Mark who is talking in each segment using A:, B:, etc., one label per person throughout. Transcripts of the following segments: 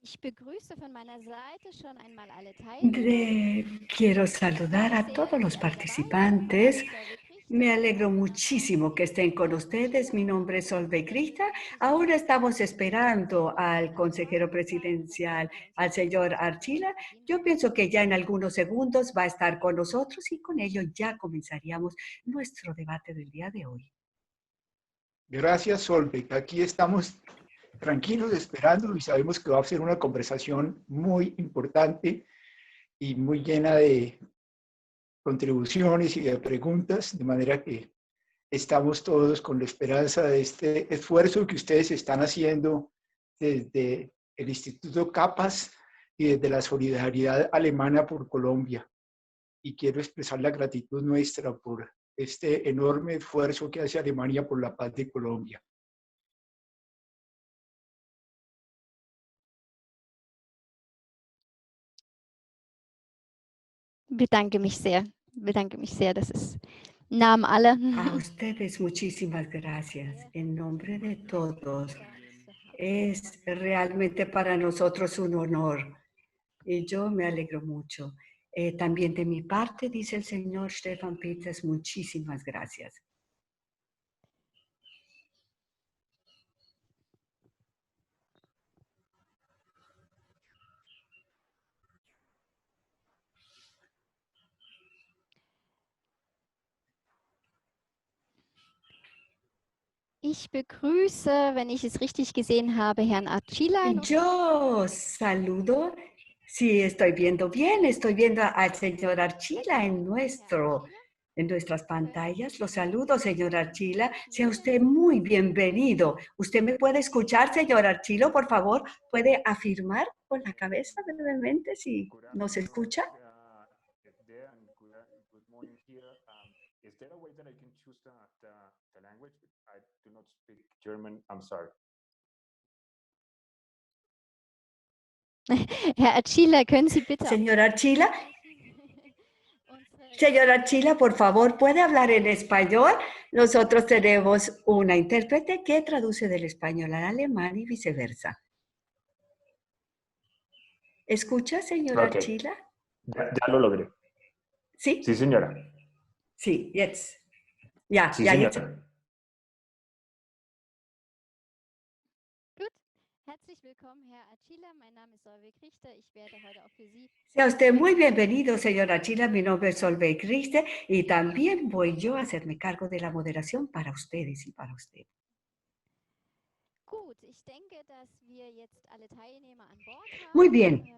A: Ich begrüße von meiner Seite schon einmal alle
B: Quiero saludar a todos los participantes. Me alegro muchísimo que estén con ustedes. Mi nombre es Solveig Krista. Ahora estamos esperando al consejero presidencial, al señor Archila. Yo pienso que ya en algunos segundos va a estar con nosotros y con ello ya comenzaríamos nuestro debate del día de hoy.
C: Gracias, Solveig. Aquí estamos tranquilos esperando y sabemos que va a ser una conversación muy importante y muy llena de contribuciones y de preguntas, de manera que estamos todos con la esperanza de este esfuerzo que ustedes están haciendo desde el Instituto CAPAS y desde la solidaridad alemana por Colombia. Y quiero expresar la gratitud nuestra por este enorme esfuerzo que hace Alemania por la paz de Colombia.
A: Bedanke mich sehr, das ist Namen aller.
B: A ustedes muchísimas gracias. En nombre de todos, es realmente para nosotros un honor y yo me alegro mucho. También de mi parte, dice el señor Stefan Peters, muchísimas gracias.
A: Ich begrüße, wenn ich es richtig gesehen habe, Herrn Archila.
B: Yo saludo, si estoy viendo bien, estoy viendo al señor Archila en nuestras pantallas. Lo saludo, señor Archila. Sea usted muy bienvenido. ¿Usted me puede escuchar, señor Archilo? Por favor, ¿puede afirmar con la cabeza brevemente si nos escucha?
D: Is there a way that I can choose the language? I do not speak German. I'm sorry.
A: Herr Archila, können Sie bitte...
B: Señor Archila, por favor, ¿puede hablar en español? Nosotros tenemos una intérprete que traduce del español al alemán y viceversa. ¿Escucha, señor Archila?
D: Ya lo logré.
B: ¿Sí?
D: Sí, señora.
B: Sí, jetzt. Ja,
D: Sí,
B: ja,
D: señora.
B: jetzt.
A: Gut. Herzlich willkommen, Herr Archila. Mein Name ist Solveig Richter. Ich werde heute auch für Sie...
B: Sea usted muy bienvenido, señor Archila. Mi nombre es Solveig Richter y también voy yo a hacerme cargo de la moderación para ustedes y para usted.
A: Gut, ich denke, dass wir jetzt alle Teilnehmer an Bord haben.
B: Muy bien.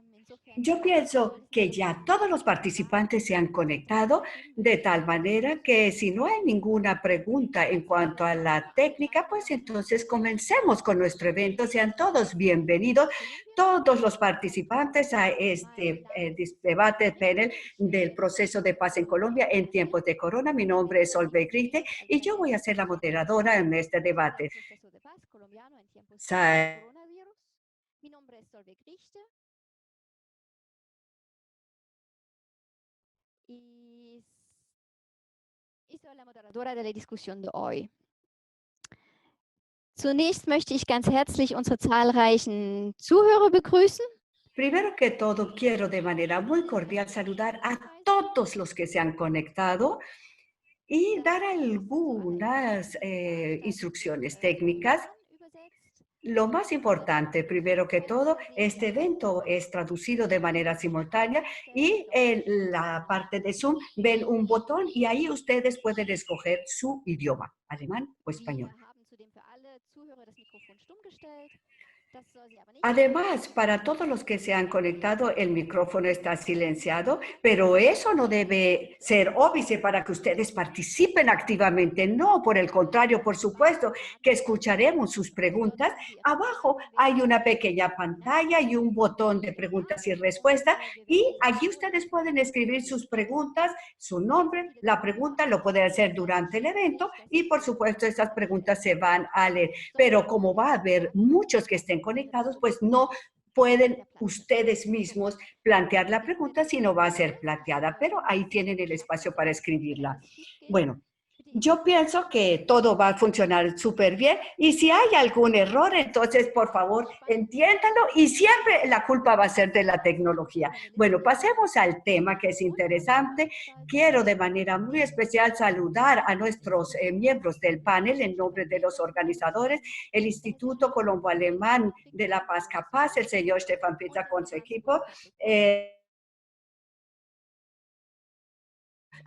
B: Yo pienso que ya todos los participantes se han conectado de tal manera que si no hay ninguna pregunta en cuanto a la técnica, pues entonces comencemos con nuestro evento. Sean todos bienvenidos, todos los participantes a este debate panel del proceso de paz en Colombia en tiempos de corona. Mi nombre es Solveig Richter y yo voy a ser la moderadora en este debate.
A: Mi nombre es Solveig Richter. Ich soll la Moderadora de la discusión de hoy. Zunächst möchte ich ganz herzlich unsere zahlreichen Zuhörer begrüßen.
B: Primero que todo, quiero de manera muy cordial saludar a todos los que se han conectado y dar algunas instrucciones técnicas. Lo más importante, primero que todo, este evento es traducido de manera simultánea y en la parte de Zoom ven un botón y ahí ustedes pueden escoger su idioma, alemán o español. Además, para todos los que se han conectado, el micrófono está silenciado, pero eso no debe ser óbice para que ustedes participen activamente. No, por el contrario, por supuesto que escucharemos sus preguntas. Abajo hay una pequeña pantalla y un botón de preguntas y respuestas y allí ustedes pueden escribir sus preguntas, su nombre, la pregunta lo pueden hacer durante el evento y por supuesto estas preguntas se van a leer. Pero como va a haber muchos que estén conectados, pues no pueden ustedes mismos plantear la pregunta, sino va a ser planteada, pero ahí tienen el espacio para escribirla. Bueno, Yo pienso que todo va a funcionar súper bien y si hay algún error, entonces por favor entiéndalo y siempre la culpa va a ser de la tecnología. Bueno, pasemos al tema que es interesante. Quiero de manera muy especial saludar a nuestros miembros del panel en nombre de los organizadores, el Instituto Colombo-Alemán de la Paz Capaz, el señor Stefan Pizza con su equipo,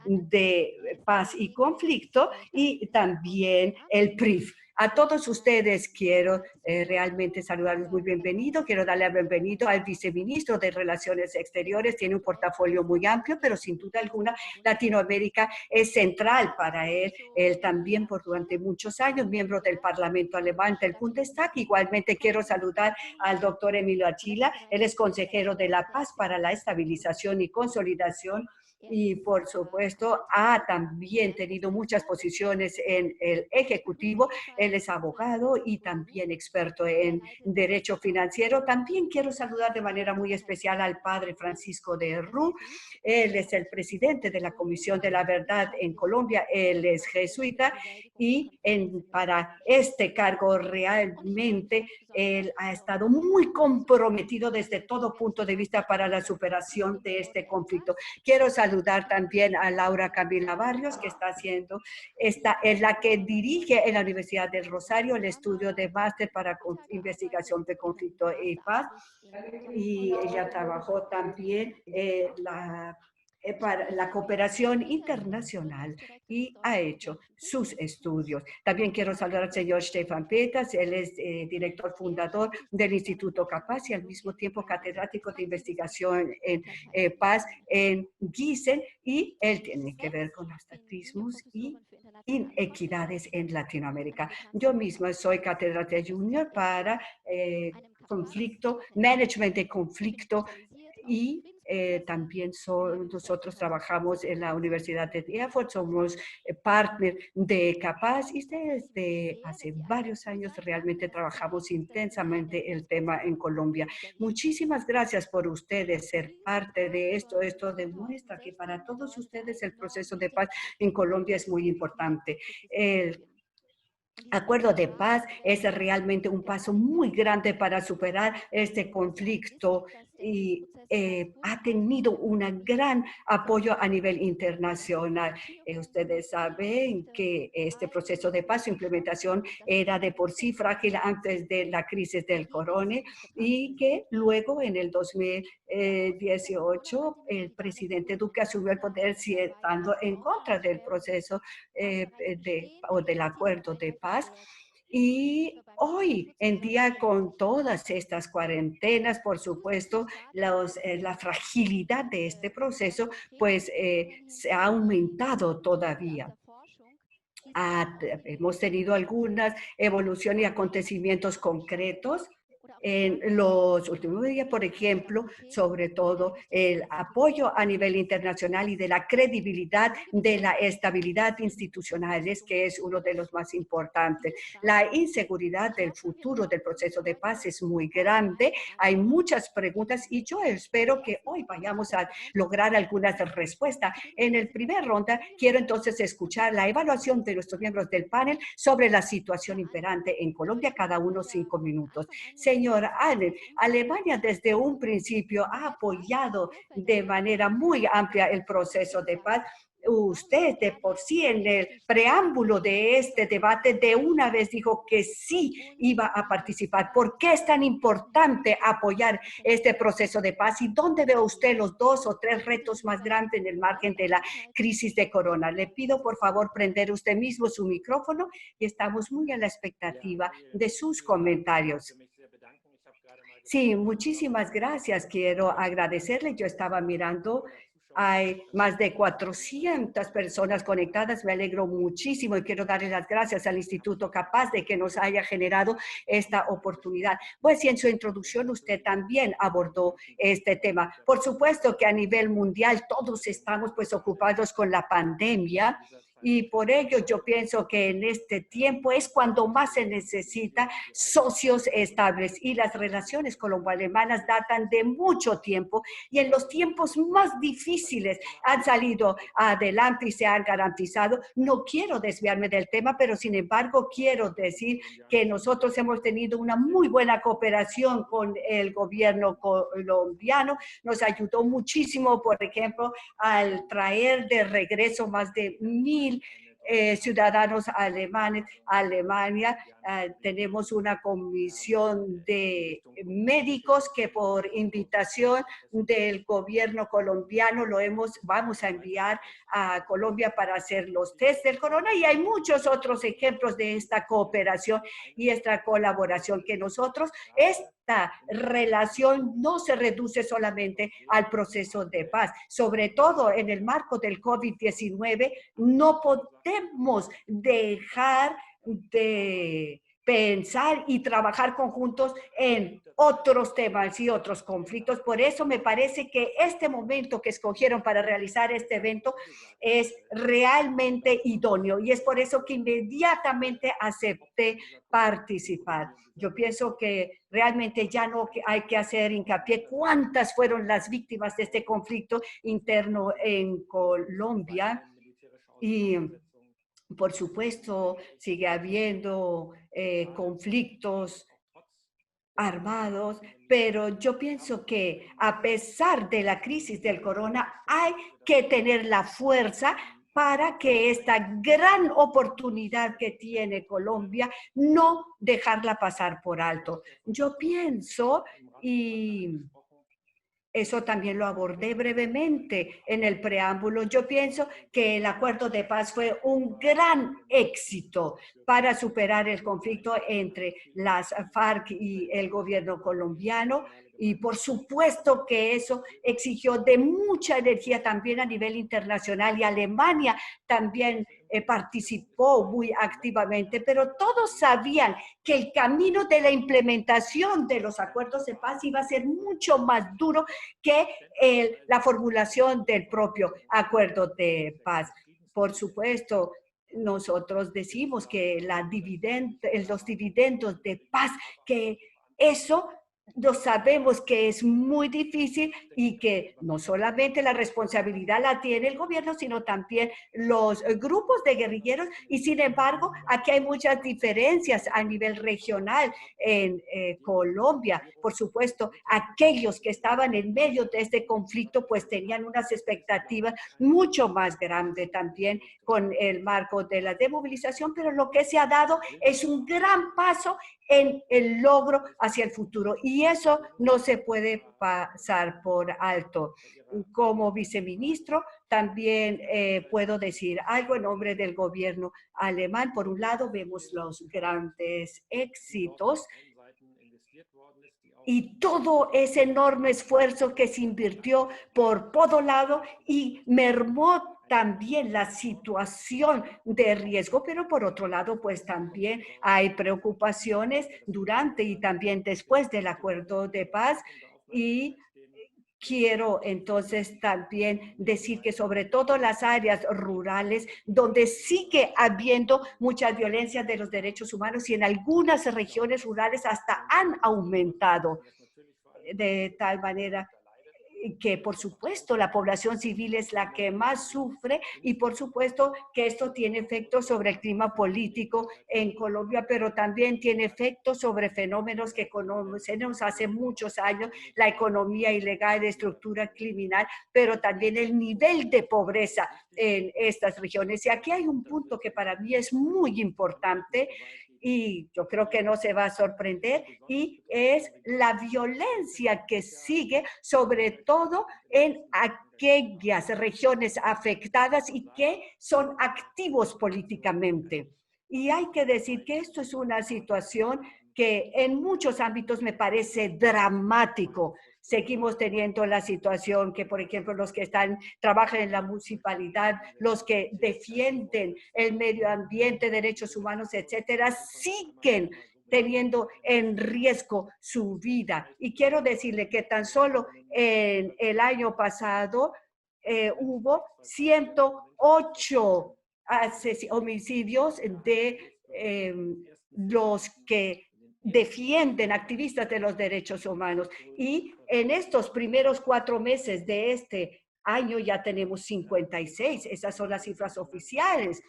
B: de paz y conflicto y también el PRIF. A todos ustedes quiero realmente saludarles muy bienvenido. Quiero darle la bienvenida al viceministro de Relaciones Exteriores. Tiene un portafolio muy amplio, pero sin duda alguna Latinoamérica es central para él. Él también por durante muchos años, miembro del Parlamento Alemán del Bundestag. Igualmente quiero saludar al doctor Emilio Archila. Él es consejero de la paz para la estabilización y consolidación. Y por supuesto ha también tenido muchas posiciones en el Ejecutivo. Él es abogado y también experto en derecho financiero. También quiero saludar de manera muy especial al padre Francisco de Rú. Él es el presidente de la Comisión de la Verdad en Colombia. Él es jesuita y para este cargo realmente él ha estado muy comprometido desde todo punto de vista para la superación de este conflicto. Quiero saludar también a Laura Camila Barrios, que esta es la que dirige en la Universidad del Rosario el estudio de máster para investigación de conflicto y paz. Y ella trabajó también para la cooperación internacional y ha hecho sus estudios. También quiero saludar al señor Stefan Peters, él es director fundador del Instituto Capaz y al mismo tiempo catedrático de investigación en paz en Gießen y él tiene que ver con estatismos y inequidades en Latinoamérica. Yo misma soy catedrática junior para conflicto, management de conflicto y también nosotros trabajamos en la Universidad de Erfurt, somos partner de Capaz y desde hace varios años realmente trabajamos intensamente el tema en Colombia. Muchísimas gracias por ustedes ser parte de esto. Esto demuestra que para todos ustedes el proceso de paz en Colombia es muy importante. El acuerdo de paz es realmente un paso muy grande para superar este conflicto y ha tenido un gran apoyo a nivel internacional. Ustedes saben que este proceso de paz, su implementación era de por sí frágil antes de la crisis del corona y que luego en el 2018 el presidente Duque asumió el poder estando en contra del proceso del acuerdo de paz. Y hoy en día con todas estas cuarentenas, por supuesto, la fragilidad de este proceso pues se ha aumentado todavía. Hemos tenido algunas evoluciones y acontecimientos concretos en los últimos días, por ejemplo, sobre todo el apoyo a nivel internacional y de la credibilidad de la estabilidad institucional, que es uno de los más importantes. La inseguridad del futuro del proceso de paz es muy grande. Hay muchas preguntas y yo espero que hoy vayamos a lograr algunas respuestas. En el primer ronda, quiero entonces escuchar la evaluación de nuestros miembros del panel sobre la situación imperante en Colombia, cada uno 5 minutos. Señor Allen, Alemania desde un principio ha apoyado de manera muy amplia el proceso de paz. Usted de por sí en el preámbulo de este debate de una vez dijo que sí iba a participar. ¿Por qué es tan importante apoyar este proceso de paz? ¿Y dónde ve usted los 2 o 3 retos más grandes en el margen de la crisis de corona? Le pido por favor prender usted mismo su micrófono y estamos muy a la expectativa de sus comentarios. Sí, muchísimas gracias. Quiero agradecerle. Yo estaba mirando, hay más de 400 personas conectadas. Me alegro muchísimo y quiero darle las gracias al Instituto Capaz de que nos haya generado esta oportunidad. Pues y en su introducción usted también abordó este tema. Por supuesto que a nivel mundial todos estamos pues ocupados con la pandemia Y por ello yo pienso que en este tiempo es cuando más se necesita socios estables. Y las relaciones colombo-alemanas datan de mucho tiempo y en los tiempos más difíciles han salido adelante y se han garantizado. No quiero desviarme del tema, pero sin embargo quiero decir que nosotros hemos tenido una muy buena cooperación con el gobierno colombiano. Nos ayudó muchísimo, por ejemplo, al traer de regreso más de 1,000 ciudadanos alemanes a Alemania. Tenemos una comisión de médicos que por invitación del gobierno colombiano vamos a enviar a Colombia para hacer los test del corona, y hay muchos otros ejemplos de esta cooperación y esta colaboración que nosotros, esta relación no se reduce solamente al proceso de paz, sobre todo en el marco del COVID-19, no podemos dejar de pensar y trabajar conjuntos en otros temas y otros conflictos. Por eso me parece que este momento que escogieron para realizar este evento es realmente idóneo y es por eso que inmediatamente acepté participar. Yo pienso que realmente ya no hay que hacer hincapié cuántas fueron las víctimas de este conflicto interno en Colombia. Y por supuesto, sigue habiendo conflictos armados, pero yo pienso que a pesar de la crisis del corona, hay que tener la fuerza para que esta gran oportunidad que tiene Colombia, no dejarla pasar por alto. Yo pienso, y eso también lo abordé brevemente en el preámbulo, yo pienso que el acuerdo de paz fue un gran éxito para superar el conflicto entre las FARC y el gobierno colombiano. Y por supuesto que eso exigió de mucha energía también a nivel internacional, y Alemania también participó muy activamente, pero todos sabían que el camino de la implementación de los acuerdos de paz iba a ser mucho más duro que la formulación del propio acuerdo de paz. Por supuesto, nosotros decimos que los dividendos de paz, que eso lo sabemos que es muy difícil y que no solamente la responsabilidad la tiene el gobierno, sino también los grupos de guerrilleros. Y sin embargo, aquí hay muchas diferencias a nivel regional en Colombia. Por supuesto, aquellos que estaban en medio de este conflicto pues tenían unas expectativas mucho más grandes también con el marco de la desmovilización, pero lo que se ha dado es un gran paso en el logro hacia el futuro, y eso no se puede pasar por alto. Como viceministro también puedo decir algo en nombre del gobierno alemán. Por un lado, vemos los grandes éxitos y todo ese enorme esfuerzo que se invirtió por todo lado y mermó también la situación de riesgo, pero por otro lado, pues también hay preocupaciones durante y también después del acuerdo de paz. Y quiero entonces también decir que sobre todo las áreas rurales, donde sigue habiendo mucha violencia de los derechos humanos y en algunas regiones rurales hasta han aumentado, de tal manera que por supuesto la población civil es la que más sufre, y por supuesto que esto tiene efectos sobre el clima político en Colombia, pero también tiene efectos sobre fenómenos que conocemos hace muchos años, la economía ilegal, de estructura criminal, pero también el nivel de pobreza en estas regiones. Y aquí hay un punto que para mí es muy importante, y yo creo que no se va a sorprender, y es la violencia que sigue, sobre todo en aquellas regiones afectadas y que son activos políticamente. Y hay que decir que esto es una situación que en muchos ámbitos me parece dramático. Seguimos teniendo la situación que, por ejemplo, los que trabajan en la municipalidad, los que defienden el medio ambiente, derechos humanos, etcétera, siguen teniendo en riesgo su vida. Y quiero decirle que tan solo en el año pasado hubo 108 homicidios de los que defienden activistas de los derechos humanos. Y en estos primeros 4 meses de este año ya tenemos 56. Esas son las cifras oficiales.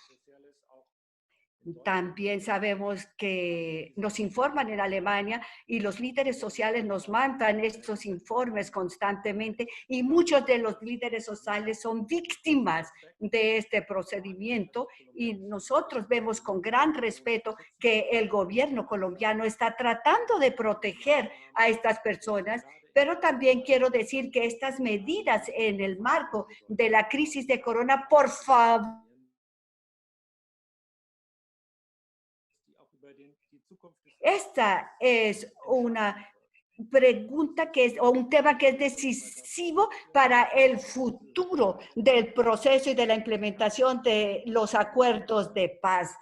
B: También sabemos que nos informan en Alemania y los líderes sociales nos mandan estos informes constantemente y muchos de los líderes sociales son víctimas de este procedimiento y nosotros vemos con gran respeto que el gobierno colombiano está tratando de proteger a estas personas, pero también quiero decir que estas medidas en el marco de la crisis de corona, por favor, esta es una pregunta o un tema que es decisivo para el futuro del proceso y de la implementación de los acuerdos de paz.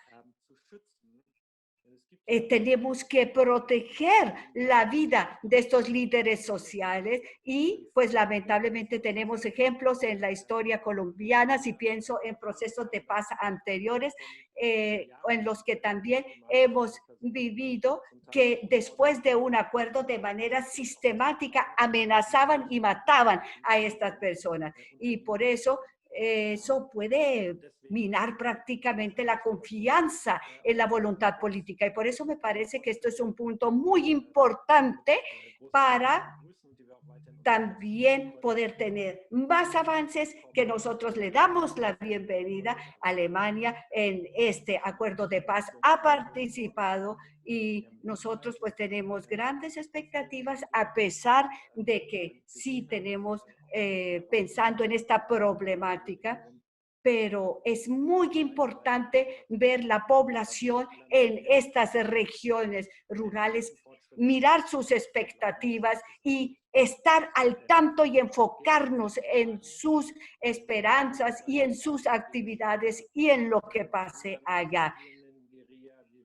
B: Tenemos que proteger la vida de estos líderes sociales y pues lamentablemente tenemos ejemplos en la historia colombiana, si pienso en procesos de paz anteriores, en los que también hemos vivido que después de un acuerdo de manera sistemática amenazaban y mataban a estas personas. Y por eso puede minar prácticamente la confianza en la voluntad política. Y por eso me parece que esto es un punto muy importante para también poder tener más avances, que nosotros le damos la bienvenida a Alemania en este acuerdo de paz. Ha participado y nosotros pues tenemos grandes expectativas a pesar de que sí tenemos pensando en esta problemática, pero es muy importante ver la población en estas regiones rurales, mirar sus expectativas y estar al tanto y enfocarnos en sus esperanzas y en sus actividades y en lo que pase allá.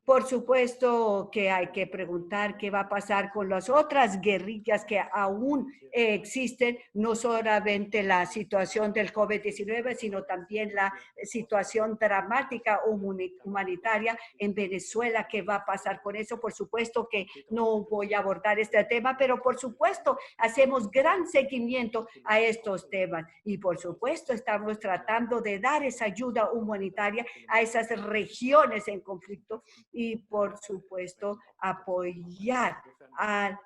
B: Por supuesto que hay que preguntar qué va a pasar con las otras guerrillas que aún existen, no solamente la situación del COVID-19, sino también la situación dramática humanitaria en Venezuela. ¿Qué va a pasar con eso? Por supuesto que no voy a abordar este tema, pero por supuesto hacemos gran seguimiento a estos temas y por supuesto estamos tratando de dar esa ayuda humanitaria a esas regiones en conflicto y por supuesto apoyar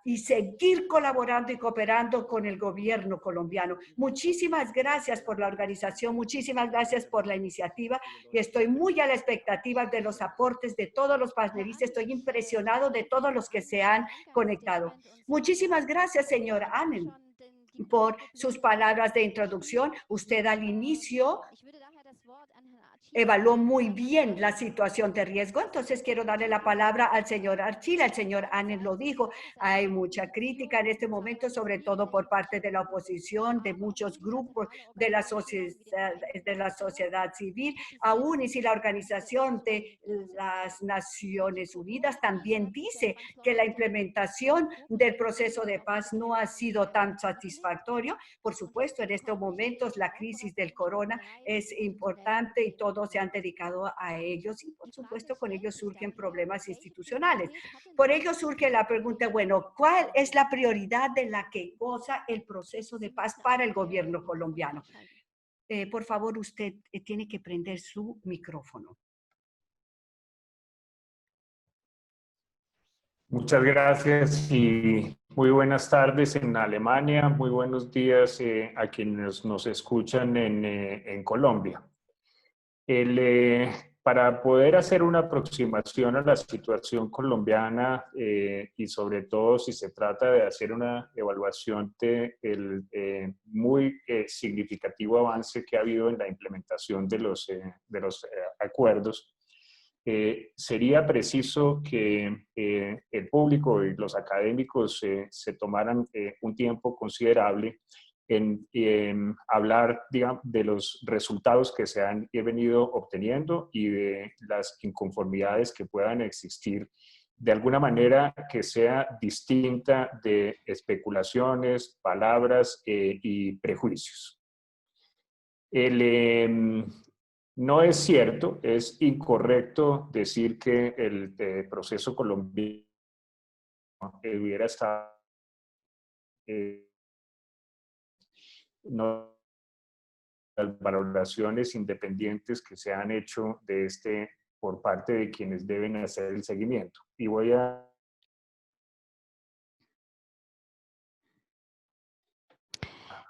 B: y seguir colaborando y cooperando con el gobierno colombiano. Muchísimas gracias por la organización, muchísimas gracias por la iniciativa y estoy muy a la expectativa de los aportes de todos los panelistas. Estoy impresionado de todos los que se han conectado. Muchísimas gracias, señor Annen, por sus palabras de introducción. Usted al inicio evaluó muy bien la situación de riesgo, entonces quiero darle la palabra al señor Archila. El señor Annen lo dijo, hay mucha crítica en este momento, sobre todo por parte de la oposición, de muchos grupos de la sociedad civil, aún y si la Organización de las Naciones Unidas también dice que la implementación del proceso de paz no ha sido tan satisfactorio. Por supuesto, en estos momentos la crisis del corona es importante y todos se han dedicado a ellos y por supuesto con ellos surgen problemas institucionales. Por ello surge la pregunta, bueno, ¿cuál es la prioridad de la que goza el proceso de paz para el gobierno colombiano? Por favor, usted tiene que prender su micrófono.
D: Muchas gracias y muy buenas tardes en Alemania, muy buenos días a quienes nos escuchan en Colombia. Para poder hacer una aproximación a la situación colombiana y sobre todo si se trata de hacer una evaluación del muy significativo avance que ha habido en la implementación de los acuerdos, sería preciso que el público y los académicos se tomaran un tiempo considerable en hablar, digamos, de los resultados que se han venido obteniendo y de las inconformidades que puedan existir de alguna manera que sea distinta de especulaciones, palabras y prejuicios. No es cierto, es incorrecto decir que el proceso colombiano hubiera estado no, las valoraciones independientes que se han hecho de por parte de quienes deben hacer el seguimiento. Y voy a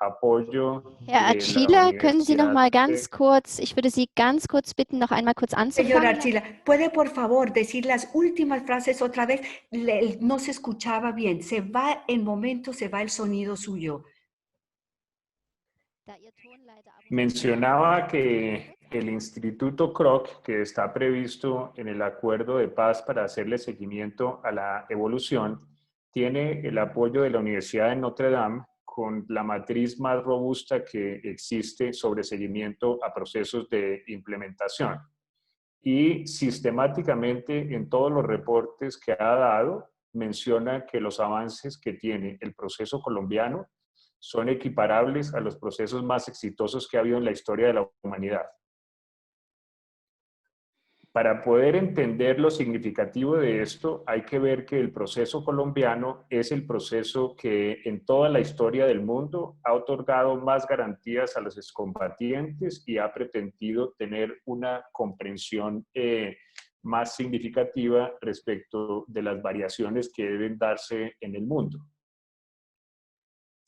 D: apoyo
A: Herr
D: de la
A: Archila, können Sie noch
D: Universidad
A: mal
D: de...
A: ganz kurz, ich würde Sie ganz kurz bitten, noch einmal kurz
B: Señor
A: anzufangen.
B: Archila, ¿puede por favor decir las últimas frases otra vez? No se escuchaba bien. Se va el momento, se va el sonido suyo.
A: Da Ihr Ton leider ab und zu
D: Mencionaba que el Instituto Kroc, que está previsto en el acuerdo de paz para hacerle seguimiento a la evolución, tiene el apoyo de la Universidad de Notre Dame con la matriz más robusta que existe sobre seguimiento a procesos de implementación. Y sistemáticamente en todos los reportes que ha dado, menciona que los avances que tiene el proceso colombiano son equiparables a los procesos más exitosos que ha habido en la historia de la humanidad. Para poder entender lo significativo de esto, hay que ver que el proceso colombiano es el proceso que en toda la historia del mundo ha otorgado más garantías a los excombatientes y ha pretendido tener una comprensión más significativa respecto de las variaciones que deben darse en el mundo.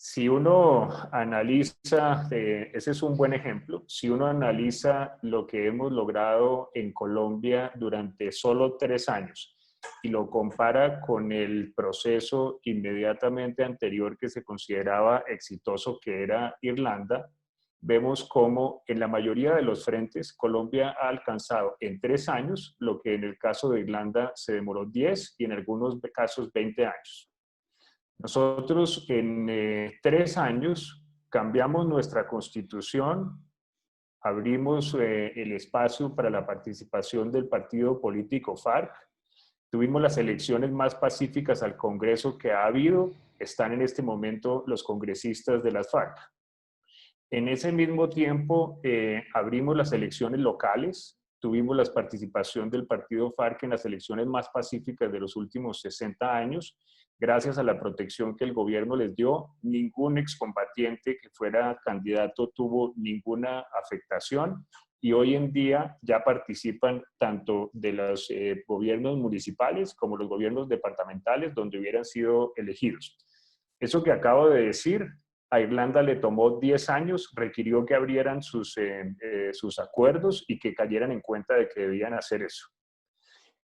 D: Si uno analiza, ese es un buen ejemplo, si uno analiza lo que hemos logrado en Colombia durante solo 3 años y lo compara con el proceso inmediatamente anterior que se consideraba exitoso, que era Irlanda, vemos cómo en la mayoría de los frentes Colombia ha alcanzado en 3 años lo que en el caso de Irlanda se demoró 10 y en algunos casos 20 años. Nosotros en 3 años cambiamos nuestra constitución, abrimos el espacio para la participación del partido político FARC, tuvimos las elecciones más pacíficas al Congreso que ha habido, están en este momento los congresistas de las FARC. En ese mismo tiempo abrimos las elecciones locales, tuvimos la participación del partido FARC en las elecciones más pacíficas de los últimos 60 años, gracias a la protección que el gobierno les dio. Ningún excombatiente que fuera candidato tuvo ninguna afectación y hoy en día ya participan tanto de los gobiernos municipales como los gobiernos departamentales donde hubieran sido elegidos. Eso que acabo de decir, a Irlanda le tomó 10 años, requirió que abrieran sus acuerdos y que cayeran en cuenta de que debían hacer eso.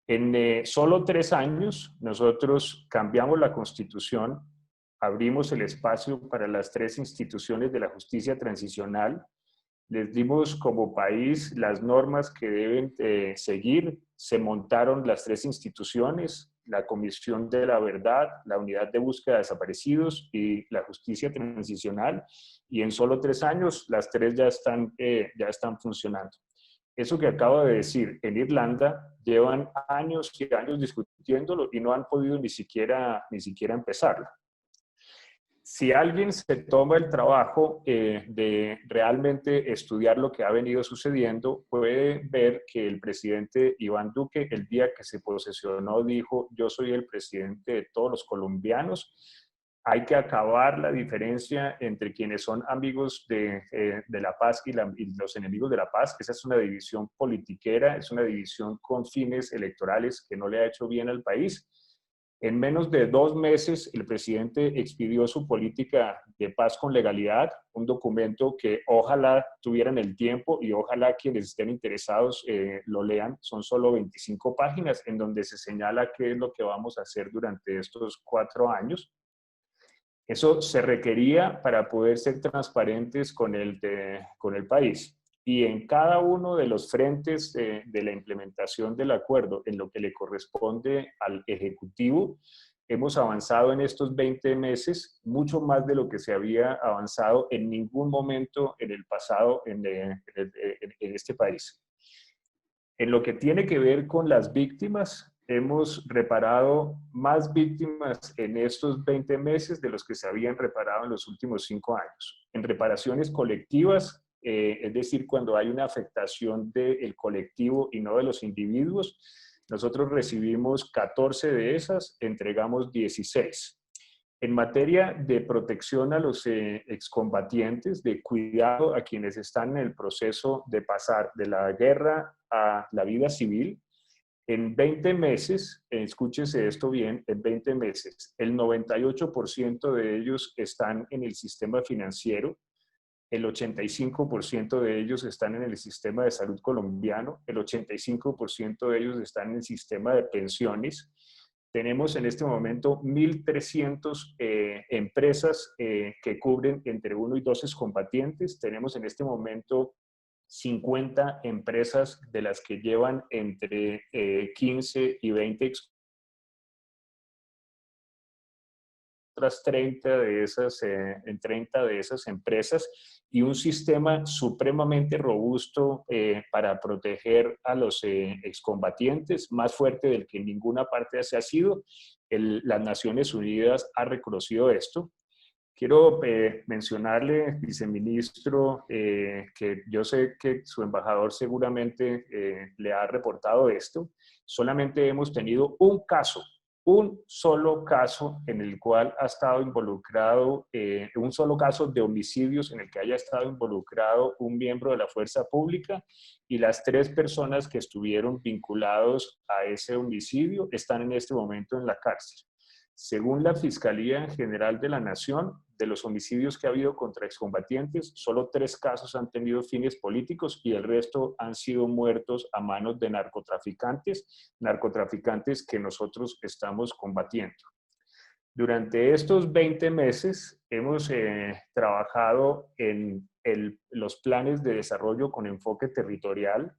D: En solo 3 años, nosotros cambiamos la Constitución, abrimos el espacio para las 3 instituciones de la justicia transicional, les dimos como país las normas que deben seguir, se montaron las 3 instituciones, la Comisión de la Verdad, la Unidad de Búsqueda de Desaparecidos y la Justicia Transicional, y en solo 3 años las 3 ya están funcionando. Eso que acabo de decir, en Irlanda llevan años y años discutiéndolo y no han podido ni siquiera empezarlo. Si alguien se toma el trabajo de realmente estudiar lo que ha venido sucediendo, puede ver que el presidente Iván Duque, el día que se posesionó, dijo: yo soy el presidente de todos los colombianos. Hay que acabar la diferencia entre quienes son amigos de la paz y los enemigos de la paz. Esa es una división politiquera, es una división con fines electorales que no le ha hecho bien al país. En menos de 2 meses, el presidente expidió su política de paz con legalidad, un documento que ojalá tuvieran el tiempo y ojalá quienes estén interesados lo lean. Son solo 25 páginas en donde se señala qué es lo que vamos a hacer durante estos 4 años. Eso se requería para poder ser transparentes con el país. Y en cada uno de los frentes de la implementación del acuerdo, en lo que le corresponde al Ejecutivo, hemos avanzado en estos 20 meses mucho más de lo que se había avanzado en ningún momento en el pasado en este país. En lo que tiene que ver con las víctimas, hemos reparado más víctimas en estos 20 meses de los que se habían reparado en los últimos 5 años. En reparaciones colectivas, es decir, cuando hay una afectación del colectivo y no de los individuos. Nosotros recibimos 14 de esas, entregamos 16. En materia de protección a los excombatientes, de cuidado a quienes están en el proceso de pasar de la guerra a la vida civil, en 20 meses, escúchese esto bien, en 20 meses, el 98% de ellos están en el sistema financiero, el 85% de ellos están en el sistema de salud colombiano, el 85% de ellos están en el sistema de pensiones. Tenemos en este momento 1.300 empresas que cubren entre 1 y 2 excombatientes. Tenemos en este momento 50 empresas de las que llevan entre 15 y 20 otras 30 de esas, en 30 de esas empresas y un sistema supremamente robusto para proteger a los excombatientes, más fuerte del que en ninguna parte se ha sido. Las Naciones Unidas ha reconocido esto. Quiero mencionarle, viceministro, que yo sé que su embajador seguramente le ha reportado esto. Solamente hemos tenido un solo caso en el cual ha estado involucrado, un solo caso de homicidios en el que haya estado involucrado un miembro de la fuerza pública, y las 3 personas que estuvieron vinculados a ese homicidio están en este momento en la cárcel. Según la Fiscalía General de la Nación, de los homicidios que ha habido contra excombatientes, solo 3 casos han tenido fines políticos y el resto han sido muertos a manos de narcotraficantes que nosotros estamos combatiendo. Durante estos 20 meses hemos trabajado en los planes de desarrollo con enfoque territorial.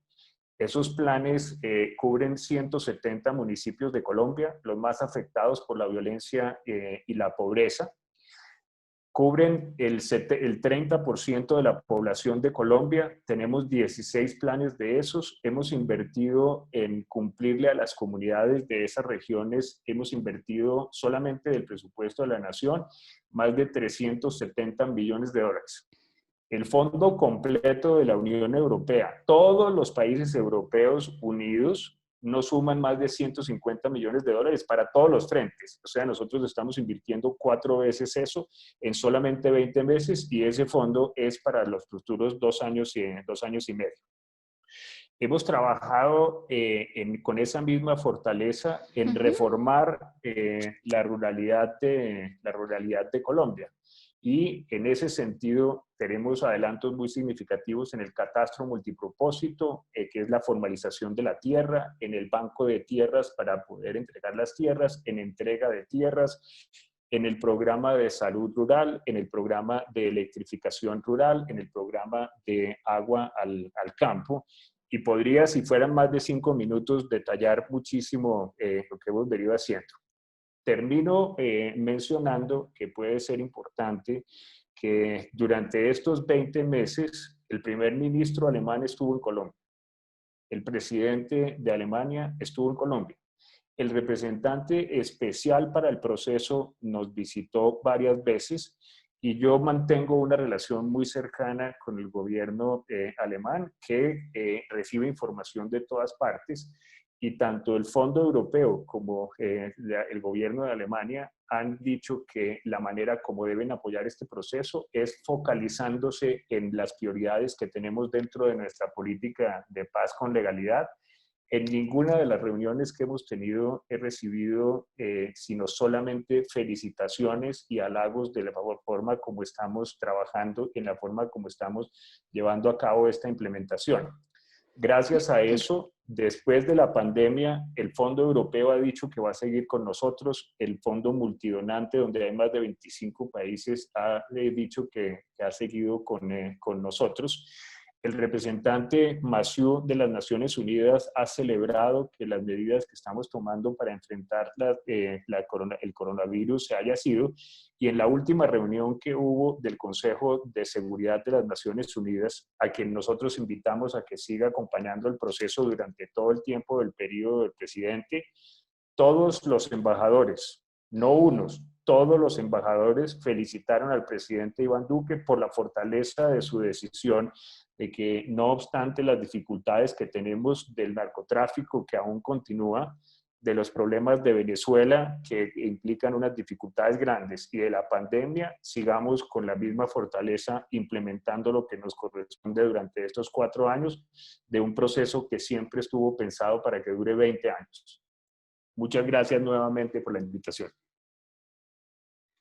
D: Esos planes cubren 170 municipios de Colombia, los más afectados por la violencia y la pobreza. Cubren el 30% de la población de Colombia. Tenemos 16 planes de esos. Hemos invertido en cumplirle a las comunidades de esas regiones. Hemos invertido solamente del presupuesto de la Nación más de 370 millones de dólares. El fondo completo de la Unión Europea, todos los países europeos unidos nos suman más de 150 millones de dólares para todos los frentes. O sea, nosotros estamos invirtiendo 4 veces eso en solamente 20 meses y ese fondo es para los futuros 2 años y medio. Hemos trabajado con esa misma fortaleza en reformar la ruralidad de Colombia. Y en ese sentido tenemos adelantos muy significativos en el catastro multipropósito, que es la formalización de la tierra, en el banco de tierras para poder entregar las tierras, en entrega de tierras, en el programa de salud rural, en el programa de electrificación rural, en el programa de agua al campo. Y podría, si fueran más de 5 minutos, detallar muchísimo lo que hemos venido haciendo. Termino mencionando que puede ser importante que durante estos 20 meses el primer ministro alemán estuvo en Colombia, el presidente de Alemania estuvo en Colombia, el representante especial para el proceso nos visitó varias veces y yo mantengo una relación muy cercana con el gobierno alemán que recibe información de todas partes. Y tanto el Fondo Europeo como el gobierno de Alemania han dicho que la manera como deben apoyar este proceso es focalizándose en las prioridades que tenemos dentro de nuestra política de paz con legalidad. En ninguna de las reuniones que hemos tenido he recibido sino solamente felicitaciones y halagos de la forma como estamos trabajando y en la forma como estamos llevando a cabo esta implementación. Gracias a eso, después de la pandemia, el Fondo Europeo ha dicho que va a seguir con nosotros. El Fondo Multidonante, donde hay más de 25 países, ha dicho que ha seguido con nosotros. El representante Massieu de las Naciones Unidas ha celebrado que las medidas que estamos tomando para enfrentar el coronavirus se haya sido, y en la última reunión que hubo del Consejo de Seguridad de las Naciones Unidas, a quien nosotros invitamos a que siga acompañando el proceso durante todo el tiempo del periodo del presidente, todos los embajadores, no unos, todos los embajadores felicitaron al presidente Iván Duque por la fortaleza de su decisión de que, no obstante las dificultades que tenemos del narcotráfico que aún continúa, de los problemas de Venezuela que implican unas dificultades grandes y de la pandemia, sigamos con la misma fortaleza implementando lo que nos corresponde durante estos 4 años de un proceso que siempre estuvo pensado para que dure 20 años. Muchas gracias nuevamente por la invitación.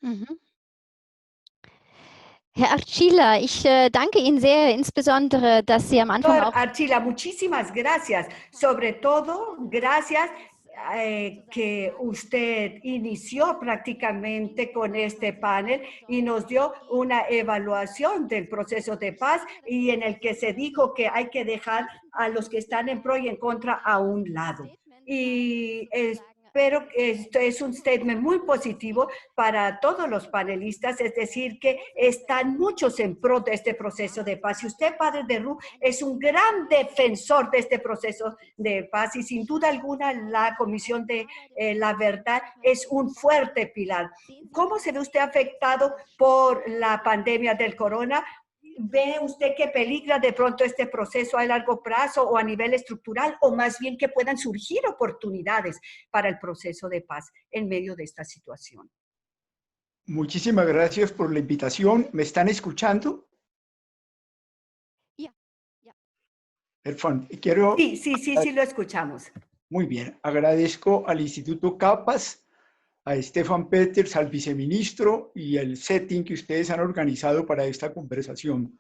A: Mhm. Herr Archila, ich danke Ihnen sehr, insbesondere, dass Sie am Anfang
B: Doctor
A: auch...
B: Archila, muchísimas gracias. Sobre todo, gracias que usted inició prácticamente con este panel y nos dio una evaluación del proceso de paz y en el que se dijo que hay que dejar a los que están en pro y en contra a un lado. Y espero que esto es un statement muy positivo para todos los panelistas, es decir, que están muchos en pro de este proceso de paz. Y usted, padre de Ru, es un gran defensor de este proceso de paz y sin duda alguna la Comisión de la Verdad es un fuerte pilar. ¿Cómo se ve usted afectado por la pandemia del corona? ¿Ve usted que peligra de pronto este proceso a largo plazo o a nivel estructural, o más bien que puedan surgir oportunidades para el proceso de paz en medio de esta situación?
C: Muchísimas gracias por la invitación. ¿Me están escuchando?
A: Ya.
C: Quiero...
B: Sí, lo escuchamos.
C: Muy bien. Agradezco al Instituto Capas, a Stefan Peters, al viceministro y el setting que ustedes han organizado para esta conversación.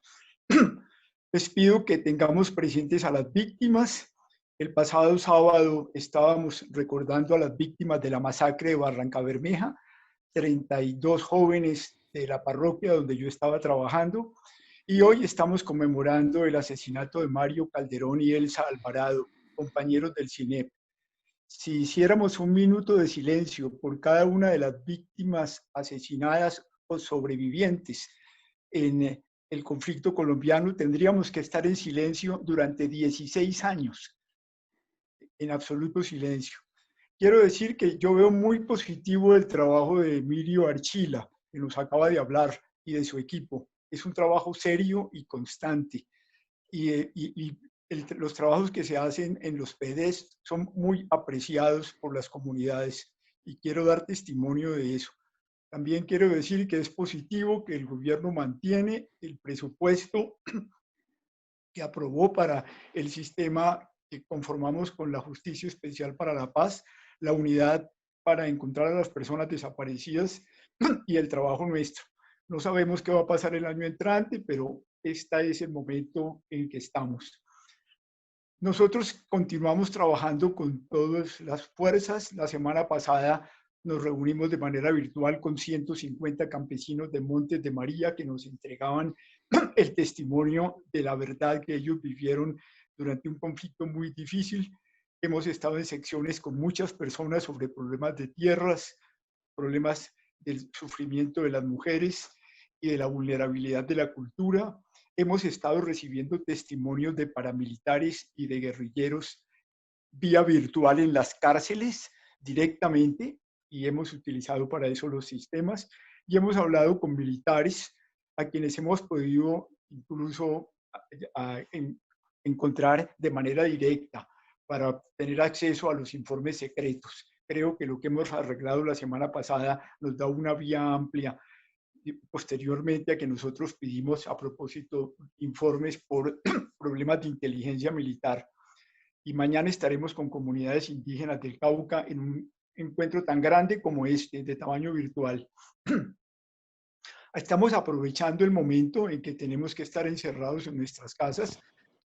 C: Les pido que tengamos presentes a las víctimas. El pasado sábado estábamos recordando a las víctimas de la masacre de Barrancabermeja, 32 jóvenes de la parroquia donde yo estaba trabajando, y hoy estamos conmemorando el asesinato de Mario Calderón y Elsa Alvarado, compañeros del CINEP. Si hiciéramos un minuto de silencio por cada una de las víctimas asesinadas o sobrevivientes en el conflicto colombiano, tendríamos que estar en silencio durante 16 años, en absoluto silencio. Quiero decir que yo veo muy positivo el trabajo de Emilio Archila, que nos acaba de hablar, y de su equipo. Es un trabajo serio y constante. Los trabajos que se hacen en los PDs son muy apreciados por las comunidades y quiero dar testimonio de eso. También quiero decir que es positivo que el gobierno mantiene el presupuesto que aprobó para el sistema que conformamos con la Justicia Especial para la Paz, la unidad para encontrar a las personas desaparecidas y el trabajo nuestro. No sabemos qué va a pasar el año entrante, pero este es el momento en que estamos. Nosotros continuamos trabajando con todas las fuerzas. La semana pasada nos reunimos de manera virtual con 150 campesinos de Montes de María que nos entregaban el testimonio de la verdad que ellos vivieron durante un conflicto muy difícil. Hemos estado en secciones con muchas personas sobre problemas de tierras, problemas del sufrimiento de las mujeres y de la vulnerabilidad de la cultura. Hemos estado recibiendo testimonios de paramilitares y de guerrilleros vía virtual en las cárceles directamente, y hemos utilizado para eso los sistemas, y hemos hablado con militares a quienes hemos podido incluso encontrar de manera directa para tener acceso a los informes secretos. Creo que lo que hemos arreglado la semana pasada nos da una vía amplia posteriormente a que nosotros pedimos a propósito informes por problemas de inteligencia militar. Y mañana estaremos con comunidades indígenas del Cauca en un encuentro tan grande como este, de tamaño virtual. Estamos aprovechando el momento en que tenemos que estar encerrados en nuestras casas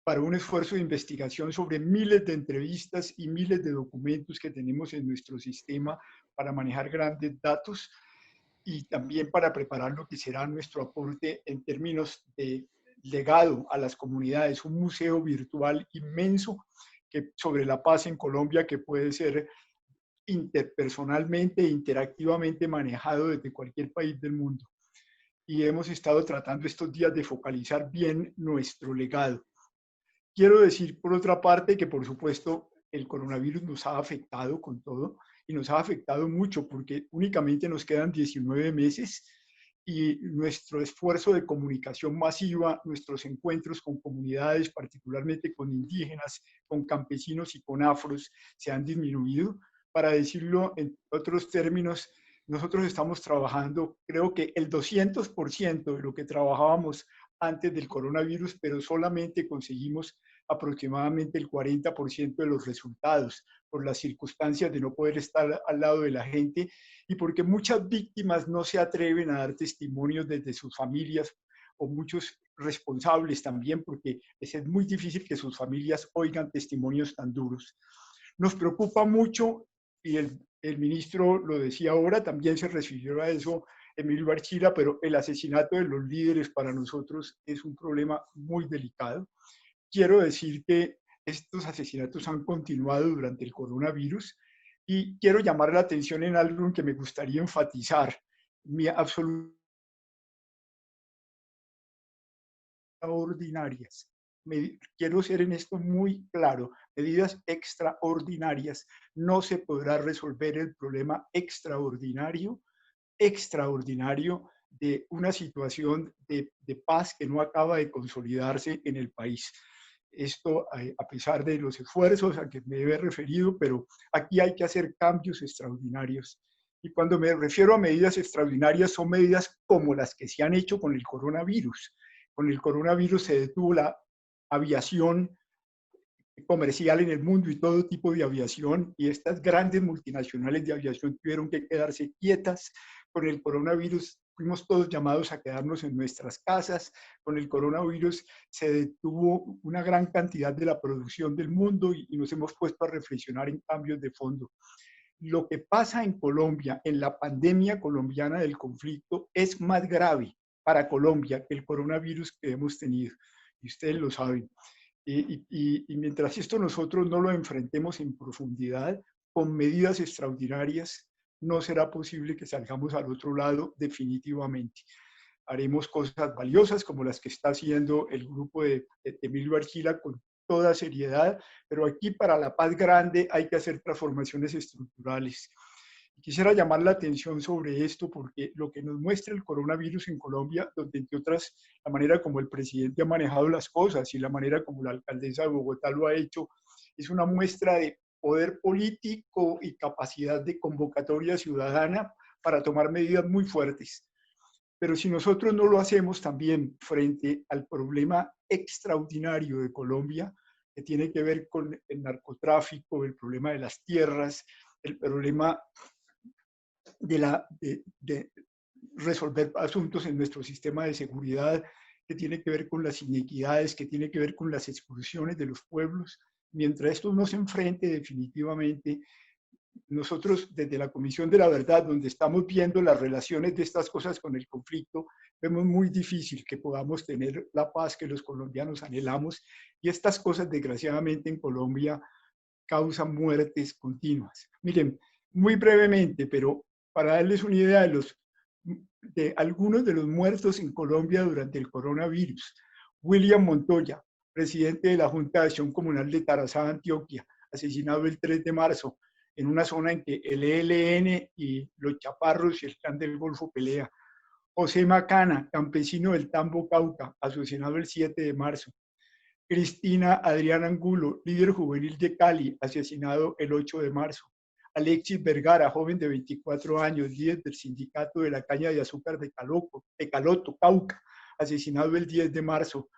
C: para un esfuerzo de investigación sobre miles de entrevistas y miles de documentos que tenemos en nuestro sistema para manejar grandes datos, y también para preparar lo que será nuestro aporte en términos de legado a las comunidades, un museo virtual inmenso sobre la paz en Colombia que puede ser interpersonalmente e interactivamente manejado desde cualquier país del mundo. Y hemos estado tratando estos días de focalizar bien nuestro legado. Quiero decir, por otra parte, que por supuesto el coronavirus nos ha afectado con todo, y nos ha afectado mucho porque únicamente nos quedan 19 meses y nuestro esfuerzo de comunicación masiva, nuestros encuentros con comunidades, particularmente con indígenas, con campesinos y con afros, se han disminuido. Para decirlo en otros términos, nosotros estamos trabajando, creo que el 200% de lo que trabajábamos antes del coronavirus, pero solamente conseguimos aproximadamente el 40% de los resultados por las circunstancias de no poder estar al lado de la gente y porque muchas víctimas no se atreven a dar testimonios desde sus familias o muchos responsables también porque es muy difícil que sus familias oigan testimonios tan duros. Nos preocupa mucho y el ministro lo decía ahora, también se refirió a eso Emilio Archila, pero el asesinato de los líderes para nosotros es un problema muy delicado. Quiero decir que estos asesinatos han continuado durante el coronavirus y quiero llamar la atención en algo en que me gustaría enfatizar. Mi absoluta extraordinarias. Quiero ser en esto muy claro. Medidas extraordinarias. No se podrá resolver el problema extraordinario de una situación de paz que no acaba de consolidarse en el país. Esto a pesar de los esfuerzos a que me he referido, pero aquí hay que hacer cambios extraordinarios. Y cuando me refiero a medidas extraordinarias, son medidas como las que se han hecho con el coronavirus. Con el coronavirus se detuvo la aviación comercial en el mundo y todo tipo de aviación, y estas grandes multinacionales de aviación tuvieron que quedarse quietas. Con el coronavirus fuimos todos llamados a quedarnos en nuestras casas. Con el coronavirus se detuvo una gran cantidad de la producción del mundo y nos hemos puesto a reflexionar en cambios de fondo. Lo que pasa en Colombia, en la pandemia colombiana del conflicto, es más grave para Colombia que el coronavirus que hemos tenido, y ustedes lo saben. Y mientras esto nosotros no lo enfrentemos en profundidad, con medidas extraordinarias, no será posible que salgamos al otro lado definitivamente. Haremos cosas valiosas como las que está haciendo el grupo de Emilio Archila con toda seriedad, pero aquí para la paz grande hay que hacer transformaciones estructurales. Quisiera llamar la atención sobre esto porque lo que nos muestra el coronavirus en Colombia, donde entre otras la manera como el presidente ha manejado las cosas y la manera como la alcaldesa de Bogotá lo ha hecho, es una muestra de poder político y capacidad de convocatoria ciudadana para tomar medidas muy fuertes. Pero si nosotros no lo hacemos también frente al problema extraordinario de Colombia, que tiene que ver con el narcotráfico, el problema de las tierras, el problema de resolver asuntos en nuestro sistema de seguridad, que tiene que ver con las inequidades, que tiene que ver con las exclusiones de los pueblos. Mientras esto no se enfrente definitivamente, nosotros desde la Comisión de la Verdad, donde estamos viendo las relaciones de estas cosas con el conflicto, vemos muy difícil que podamos tener la paz que los colombianos anhelamos, y estas cosas desgraciadamente en Colombia causan muertes continuas. Miren, muy brevemente, pero para darles una idea de algunos de los muertos en Colombia durante el coronavirus. William Montoya, presidente de la Junta de Acción Comunal de Tarazá, Antioquia, asesinado el 3 de marzo, en una zona en que el ELN y los chaparros y el clan del Golfo pelea. José Macana, campesino del Tambo, Cauca, asesinado el 7 de marzo. Cristina Adriana Angulo, líder juvenil de Cali, asesinado el 8 de marzo. Alexis Vergara, joven de 24 años, líder del sindicato de la caña de azúcar de Caloto, Cauca, asesinado el 10 de marzo.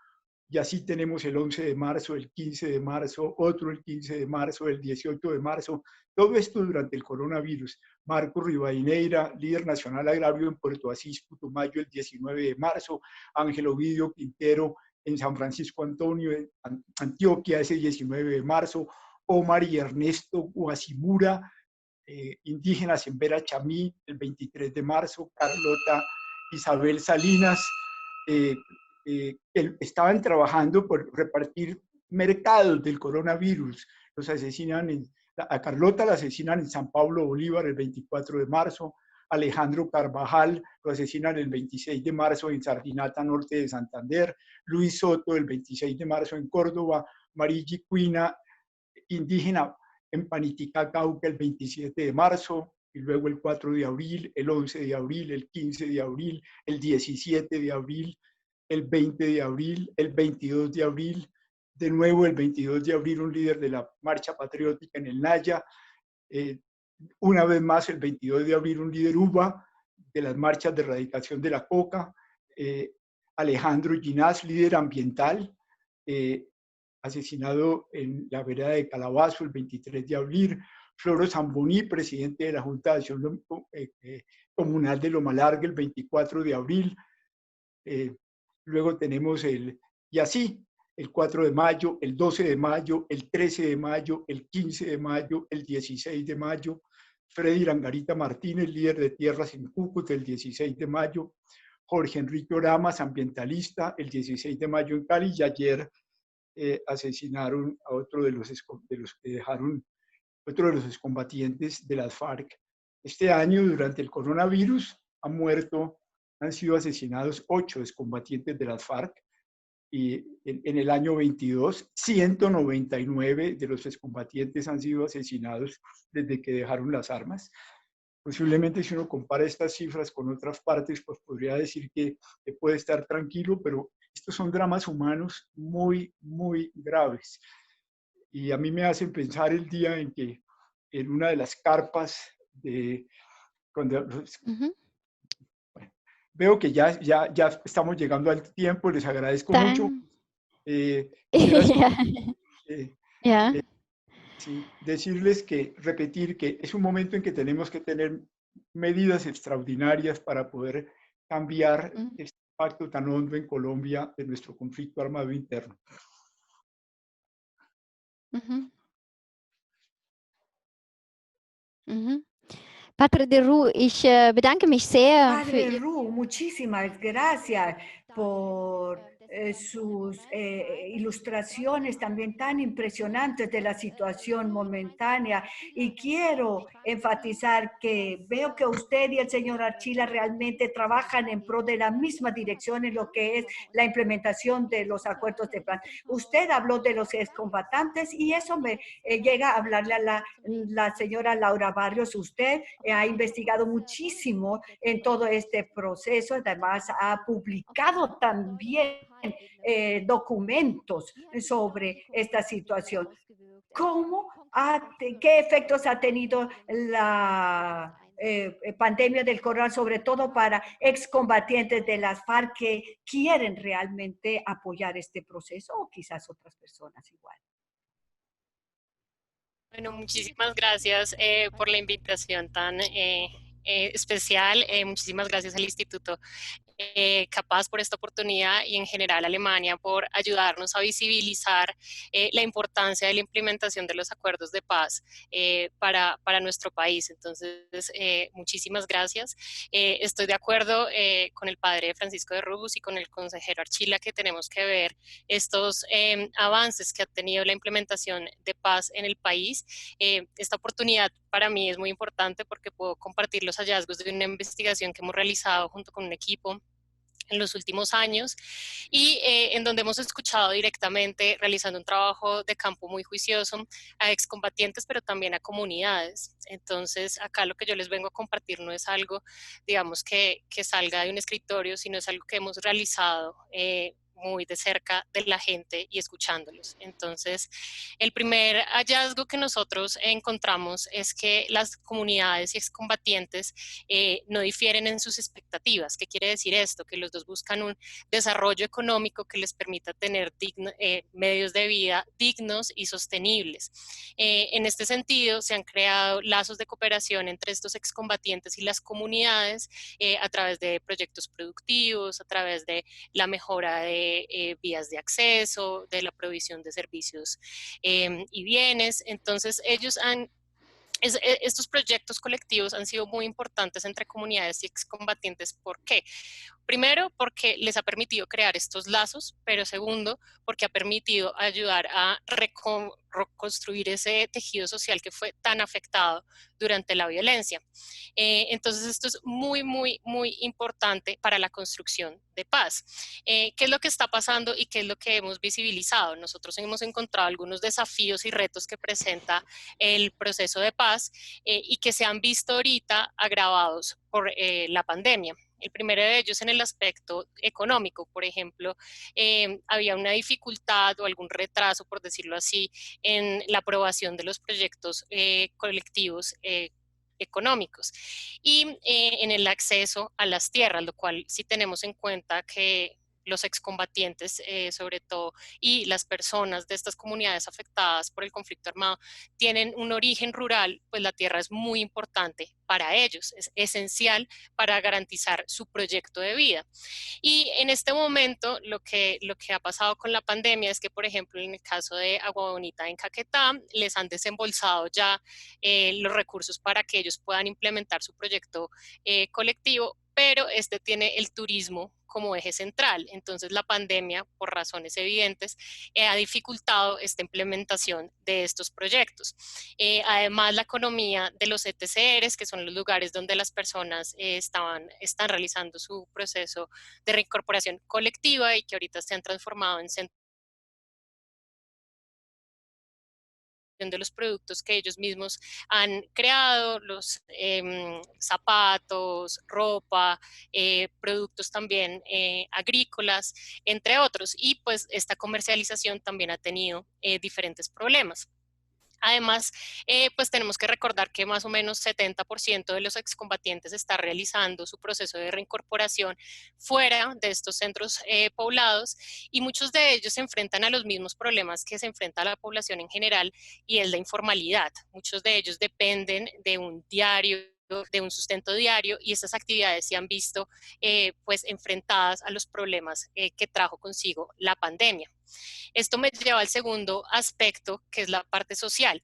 C: Y así tenemos el 11 de marzo, el 15 de marzo, otro el 15 de marzo, el 18 de marzo. Todo esto durante el coronavirus. Marco Rivadeneira, líder nacional agrario en Puerto Asís, Putumayo, el 19 de marzo. Ángel Ovidio Quintero en San Francisco Antonio, en Antioquia, ese 19 de marzo. Omar y Ernesto Guasimura, indígenas en Vera Chamí, el 23 de marzo. Carlota Isabel Salinas, estaban trabajando por repartir mercados del coronavirus. Los asesinan a Carlota la asesinan en San Pablo Bolívar el 24 de marzo. Alejandro Carvajal lo asesinan el 26 de marzo en Sardinata, norte de Santander. Luis Soto el 26 de marzo en Córdoba. Marigi Cuina, indígena en Paniticá, Cauca, el 27 de marzo, y luego el 4 de abril, el 11 de abril, el 15 de abril, el 17 de abril, el 20 de abril, el 22 de abril, de nuevo el 22 de abril un líder de la Marcha Patriótica en el Naya, una vez más el 22 de abril un líder UBA de las marchas de erradicación de la coca, Alejandro Ginás, líder ambiental, asesinado en la vereda de Calabazo el 23 de abril, Floro Zamboní, presidente de la Junta de Acción Comunal de Loma Larga el 24 de abril, luego tenemos y así, el 4 de mayo, el 12 de mayo, el 13 de mayo, el 15 de mayo, el 16 de mayo, Freddy Langarita Martínez, líder de Tierras en Cúcuta, el 16 de mayo, Jorge Enrique Oramas, ambientalista, el 16 de mayo en Cali, y ayer asesinaron a otro de los que dejaron, otro de los excombatientes de las FARC. Este año, durante el coronavirus, han sido asesinados 8 excombatientes de las FARC, y en el año 22, 199 de los excombatientes han sido asesinados desde que dejaron las armas. Posiblemente si uno compara estas cifras con otras partes, pues podría decir que puede estar tranquilo, pero estos son dramas humanos muy, muy graves. Y a mí me hacen pensar el día en que en una de las carpas cuando veo que ya estamos llegando al tiempo, les agradezco mucho. Sí, decirles repetir que es un momento en que tenemos que tener medidas extraordinarias para poder cambiar este impacto tan hondo en Colombia de nuestro conflicto armado interno.
A: Padre de Roux, ich bedanke mich sehr für
B: Padre Roux, muchísimas gracias por sus ilustraciones también tan impresionantes de la situación momentánea, y quiero enfatizar que veo que usted y el señor Archila realmente trabajan en pro de la misma dirección en lo que es la implementación de los acuerdos de paz. Usted habló de los excombatientes y eso me llega a hablarle a la señora Laura Barrios. Usted ha investigado muchísimo en todo este proceso, además ha publicado también documentos sobre esta situación. ¿Qué efectos ha tenido la pandemia del coronavirus, sobre todo para excombatientes de las FARC que quieren realmente apoyar este proceso, o quizás otras personas igual?
E: Bueno, muchísimas gracias por la invitación tan especial. Muchísimas gracias al Instituto Capaz por esta oportunidad, y en general a Alemania por ayudarnos a visibilizar la importancia de la implementación de los acuerdos de paz para nuestro país. Entonces, muchísimas gracias. Estoy de acuerdo con el padre Francisco de Roux y con el consejero Archila que tenemos que ver estos avances que ha tenido la implementación de paz en el país. Esta oportunidad para mí es muy importante porque puedo compartir los hallazgos de una investigación que hemos realizado junto con un equipo en los últimos años, y en donde hemos escuchado directamente, realizando un trabajo de campo muy juicioso, a excombatientes, pero también a comunidades. Entonces, acá lo que yo les vengo a compartir no es algo, digamos, que salga de un escritorio, sino es algo que hemos realizado muy de cerca de la gente y escuchándolos. Entonces, el primer hallazgo que nosotros encontramos es que las comunidades y excombatientes no difieren en sus expectativas. ¿Qué quiere decir esto? Que los dos buscan un desarrollo económico que les permita tener medios de vida dignos y sostenibles. En este sentido, se han creado lazos de cooperación entre estos excombatientes y las comunidades a través de proyectos productivos, a través de la mejora de vías de acceso, de la provisión de servicios y bienes. Entonces, estos proyectos colectivos han sido muy importantes entre comunidades y excombatientes. ¿Por qué? Primero, porque les ha permitido crear estos lazos, pero segundo, porque ha permitido ayudar a reconstruir ese tejido social que fue tan afectado durante la violencia. Entonces esto es muy, muy, muy importante para la construcción de paz. ¿Qué es lo que está pasando y qué es lo que hemos visibilizado? Nosotros hemos encontrado algunos desafíos y retos que presenta el proceso de paz y que se han visto ahorita agravados por la pandemia. El primero de ellos en el aspecto económico, por ejemplo, había una dificultad o algún retraso, por decirlo así, en la aprobación de los proyectos colectivos económicos y en el acceso a las tierras, lo cual si tenemos en cuenta que los excombatientes, sobre todo, y las personas de estas comunidades afectadas por el conflicto armado tienen un origen rural, pues la tierra es muy importante para ellos, es esencial para garantizar su proyecto de vida. Y en este momento lo que ha pasado con la pandemia es que, por ejemplo, en el caso de Agua Bonita en Caquetá, les han desembolsado ya los recursos para que ellos puedan implementar su proyecto colectivo, pero este tiene el turismo como eje central. Entonces la pandemia, por razones evidentes, ha dificultado esta implementación de estos proyectos. Además, la economía de los ETCRs, que son los lugares donde las personas están realizando su proceso de reincorporación colectiva y que ahorita se han transformado en centros de los productos que ellos mismos han creado, los zapatos, ropa, productos también agrícolas, entre otros. Y pues esta comercialización también ha tenido diferentes problemas. Además, pues tenemos que recordar que más o menos 70% de los excombatientes está realizando su proceso de reincorporación fuera de estos centros poblados y muchos de ellos se enfrentan a los mismos problemas que se enfrenta la población en general y es la informalidad. Muchos de ellos dependen de un diario, de un sustento diario y estas actividades se han visto pues enfrentadas a los problemas que trajo consigo la pandemia. Esto me lleva al segundo aspecto, que es la parte social.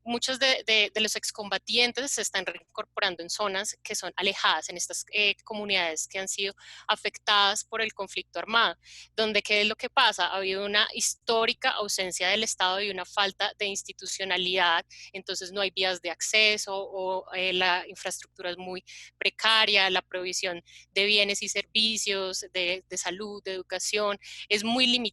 E: Muchos de los excombatientes se están reincorporando en zonas que son alejadas, en estas comunidades que han sido afectadas por el conflicto armado, donde ¿qué es lo que pasa? Ha habido una histórica ausencia del Estado y una falta de institucionalidad, entonces no hay vías de acceso o la infraestructura es muy precaria, la provisión de bienes y servicios, de salud, de educación, es muy limitada.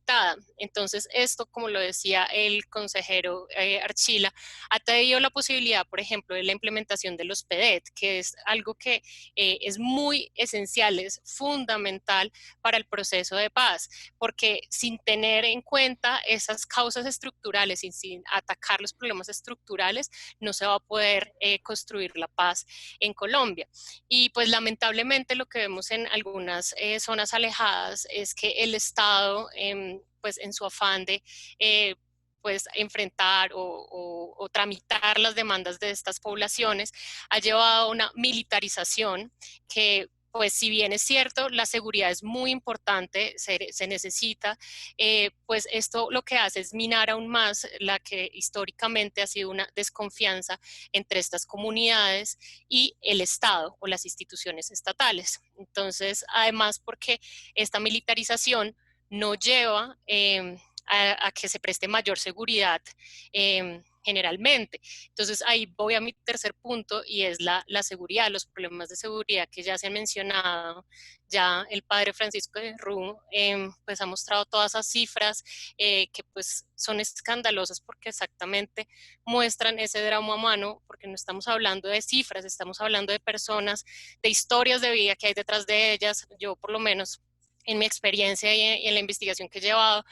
E: Entonces esto, como lo decía el consejero Archila, ha tenido la posibilidad, por ejemplo, de la implementación de los PEDET, que es algo que es muy esencial, es fundamental para el proceso de paz, porque sin tener en cuenta esas causas estructurales y sin atacar los problemas estructurales, no se va a poder construir la paz en Colombia. Y pues lamentablemente lo que vemos en algunas zonas alejadas es que el Estado, pues en su afán de pues enfrentar o tramitar las demandas de estas poblaciones, ha llevado a una militarización que pues si bien es cierto, la seguridad es muy importante, se necesita, pues esto lo que hace es minar aún más la que históricamente ha sido una desconfianza entre estas comunidades y el Estado o las instituciones estatales. Entonces, además porque esta militarización no lleva a que se preste mayor seguridad generalmente. Entonces ahí voy a mi tercer punto y es la seguridad, los problemas de seguridad que ya se han mencionado. Ya el padre Francisco de Rú pues ha mostrado todas esas cifras que pues son escandalosas porque exactamente muestran ese drama humano, porque no estamos hablando de cifras, estamos hablando de personas, de historias de vida que hay detrás de ellas. Yo por lo menos en mi experiencia y en la investigación que he llevado,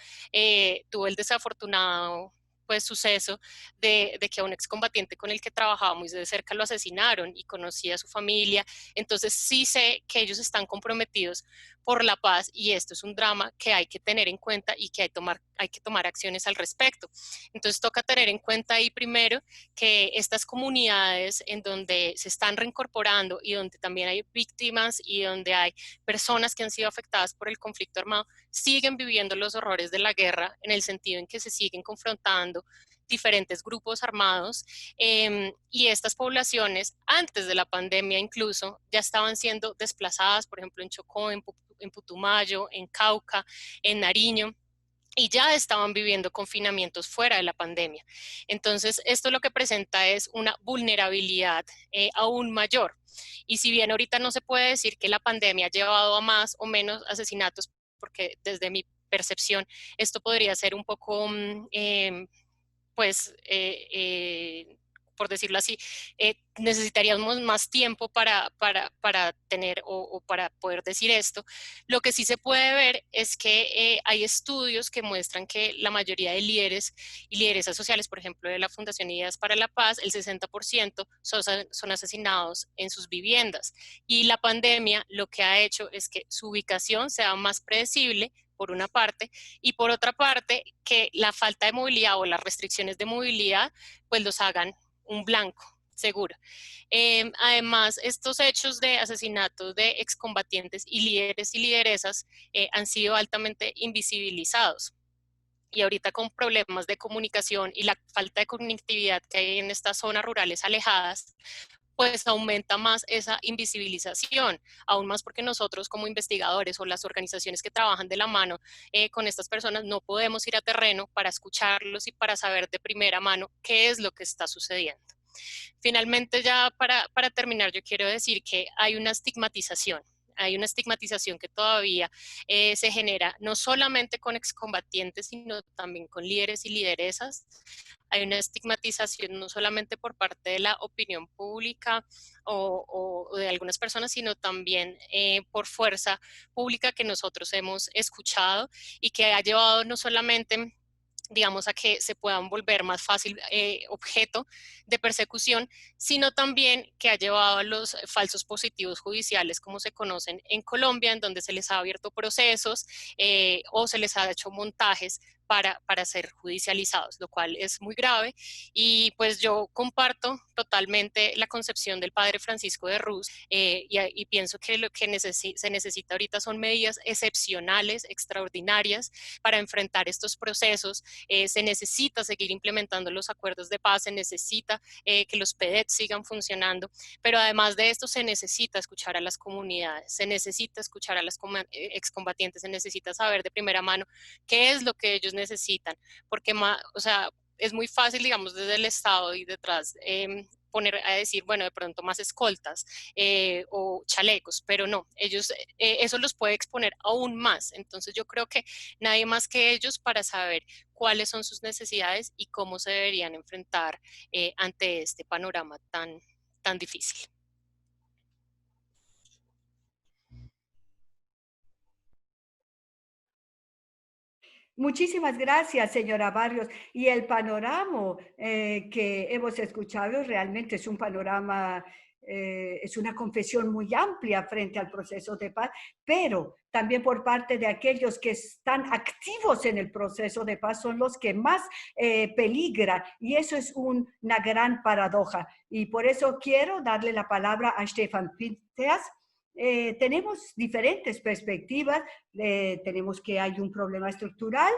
E: tuve el desafortunado pues suceso de que a un excombatiente con el que trabajaba muy de cerca lo asesinaron y conocía a su familia, entonces sí sé que ellos están comprometidos por la paz y esto es un drama que hay que tener en cuenta y que hay que tomar acciones al respecto. Entonces toca tener en cuenta ahí primero que estas comunidades en donde se están reincorporando y donde también hay víctimas y donde hay personas que han sido afectadas por el conflicto armado, siguen viviendo los horrores de la guerra en el sentido en que se siguen confrontando diferentes grupos armados, y estas poblaciones, antes de la pandemia incluso, ya estaban siendo desplazadas, por ejemplo, en Chocó, en Putumayo, en Cauca, en Nariño, y ya estaban viviendo confinamientos fuera de la pandemia. Entonces, esto lo que presenta es una vulnerabilidad aún mayor. Y si bien ahorita no se puede decir que la pandemia ha llevado a más o menos asesinatos, porque desde mi percepción esto podría ser un poco, pues, por decirlo así, necesitaríamos más tiempo para tener o para poder decir esto. Lo que sí se puede ver es que hay estudios que muestran que la mayoría de líderes y lideresas sociales, por ejemplo, de la Fundación Ideas para la Paz, el 60% son asesinados en sus viviendas. Y la pandemia lo que ha hecho es que su ubicación sea más predecible, por una parte, y por otra parte, que la falta de movilidad o las restricciones de movilidad, pues los hagan un blanco seguro. Además, estos hechos de asesinatos de excombatientes y líderes y lideresas han sido altamente invisibilizados. Y ahorita con problemas de comunicación y la falta de conectividad que hay en estas zonas rurales alejadas, pues aumenta más esa invisibilización, aún más porque nosotros como investigadores o las organizaciones que trabajan de la mano con estas personas no podemos ir a terreno para escucharlos y para saber de primera mano qué es lo que está sucediendo. Finalmente, ya para terminar, yo quiero decir que hay una estigmatización. Hay una estigmatización que todavía se genera no solamente con excombatientes, sino también con líderes y lideresas. Hay una estigmatización no solamente por parte de la opinión pública o de algunas personas, sino también por fuerza pública que nosotros hemos escuchado y que ha llevado no solamente, digamos, a que se puedan volver más fácil objeto de persecución, sino también que ha llevado a los falsos positivos judiciales, como se conocen en Colombia, en donde se les ha abierto procesos o se les ha hecho montajes para ser judicializados, lo cual es muy grave. Y pues yo comparto totalmente la concepción del padre Francisco de Ruz y pienso que lo que se necesita ahorita son medidas excepcionales, extraordinarias para enfrentar estos procesos. Se necesita seguir implementando los acuerdos de paz, se necesita que los PEDET sigan funcionando, pero además de esto se necesita escuchar a las comunidades, se necesita escuchar a las excombatientes, se necesita saber de primera mano qué es lo que ellos necesitan, porque o sea, es muy fácil, digamos, desde el Estado y detrás poner a decir, bueno, de pronto más escoltas o chalecos, pero no, ellos, eso los puede exponer aún más. Entonces yo creo que nadie más que ellos para saber cuáles son sus necesidades y cómo se deberían enfrentar ante este panorama tan difícil.
B: Muchísimas gracias, señora Barrios. Y el panorama que hemos escuchado realmente es un panorama, es una confesión muy amplia frente al proceso de paz, pero también por parte de aquellos que están activos en el proceso de paz son los que más peligran. Y eso es una gran paradoja. Y por eso quiero darle la palabra a Stefan Pinteas. Tenemos diferentes perspectivas, tenemos que hay un problema estructural.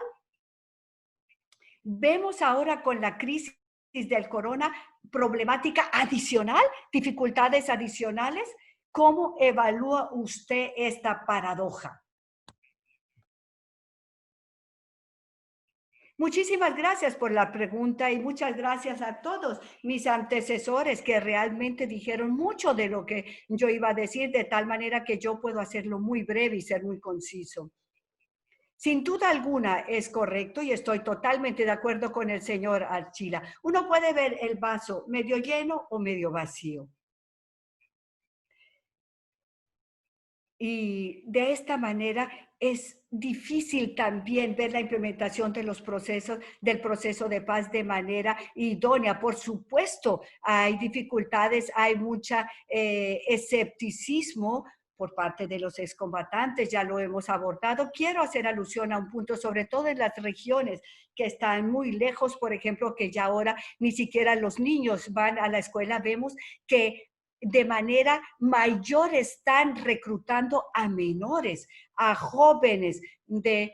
B: Vemos ahora con la crisis del corona problemática adicional, dificultades adicionales. ¿Cómo evalúa usted esta paradoja? Muchísimas gracias por la pregunta y muchas gracias a todos mis antecesores que realmente dijeron mucho de lo que yo iba a decir, de tal manera que yo puedo hacerlo muy breve y ser muy conciso. Sin duda alguna es correcto y estoy totalmente de acuerdo con el señor Archila. Uno puede ver el vaso medio lleno o medio vacío. Y de esta manera es difícil también ver la implementación de los procesos, del proceso de paz de manera idónea. Por supuesto, hay dificultades, hay mucha escepticismo por parte de los excombatantes, ya lo hemos abordado. Quiero hacer alusión a un punto, sobre todo en las regiones que están muy lejos, por ejemplo, que ya ahora ni siquiera los niños van a la escuela. Vemos que de manera mayor están reclutando a menores, a jóvenes de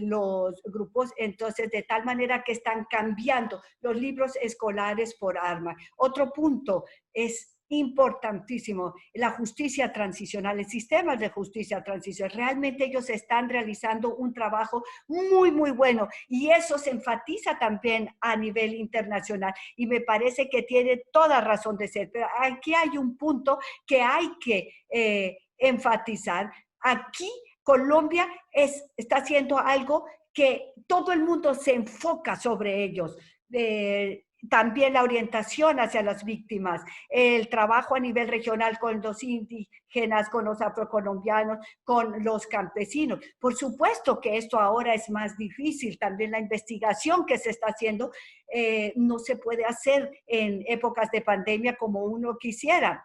B: los grupos, entonces de tal manera que están cambiando los libros escolares por arma. Otro punto es importantísimo, la justicia transicional, el sistema de justicia transicional. Realmente ellos están realizando un trabajo muy, muy bueno y eso se enfatiza también a nivel internacional y me parece que tiene toda razón de ser. Pero aquí hay un punto que hay que enfatizar. Aquí Colombia está haciendo algo que todo el mundo se enfoca sobre ellos. También la orientación hacia las víctimas, el trabajo a nivel regional con los indígenas, con los afrocolombianos, con los campesinos. Por supuesto que esto ahora es más difícil, también la investigación que se está haciendo no se puede hacer en épocas de pandemia como uno quisiera.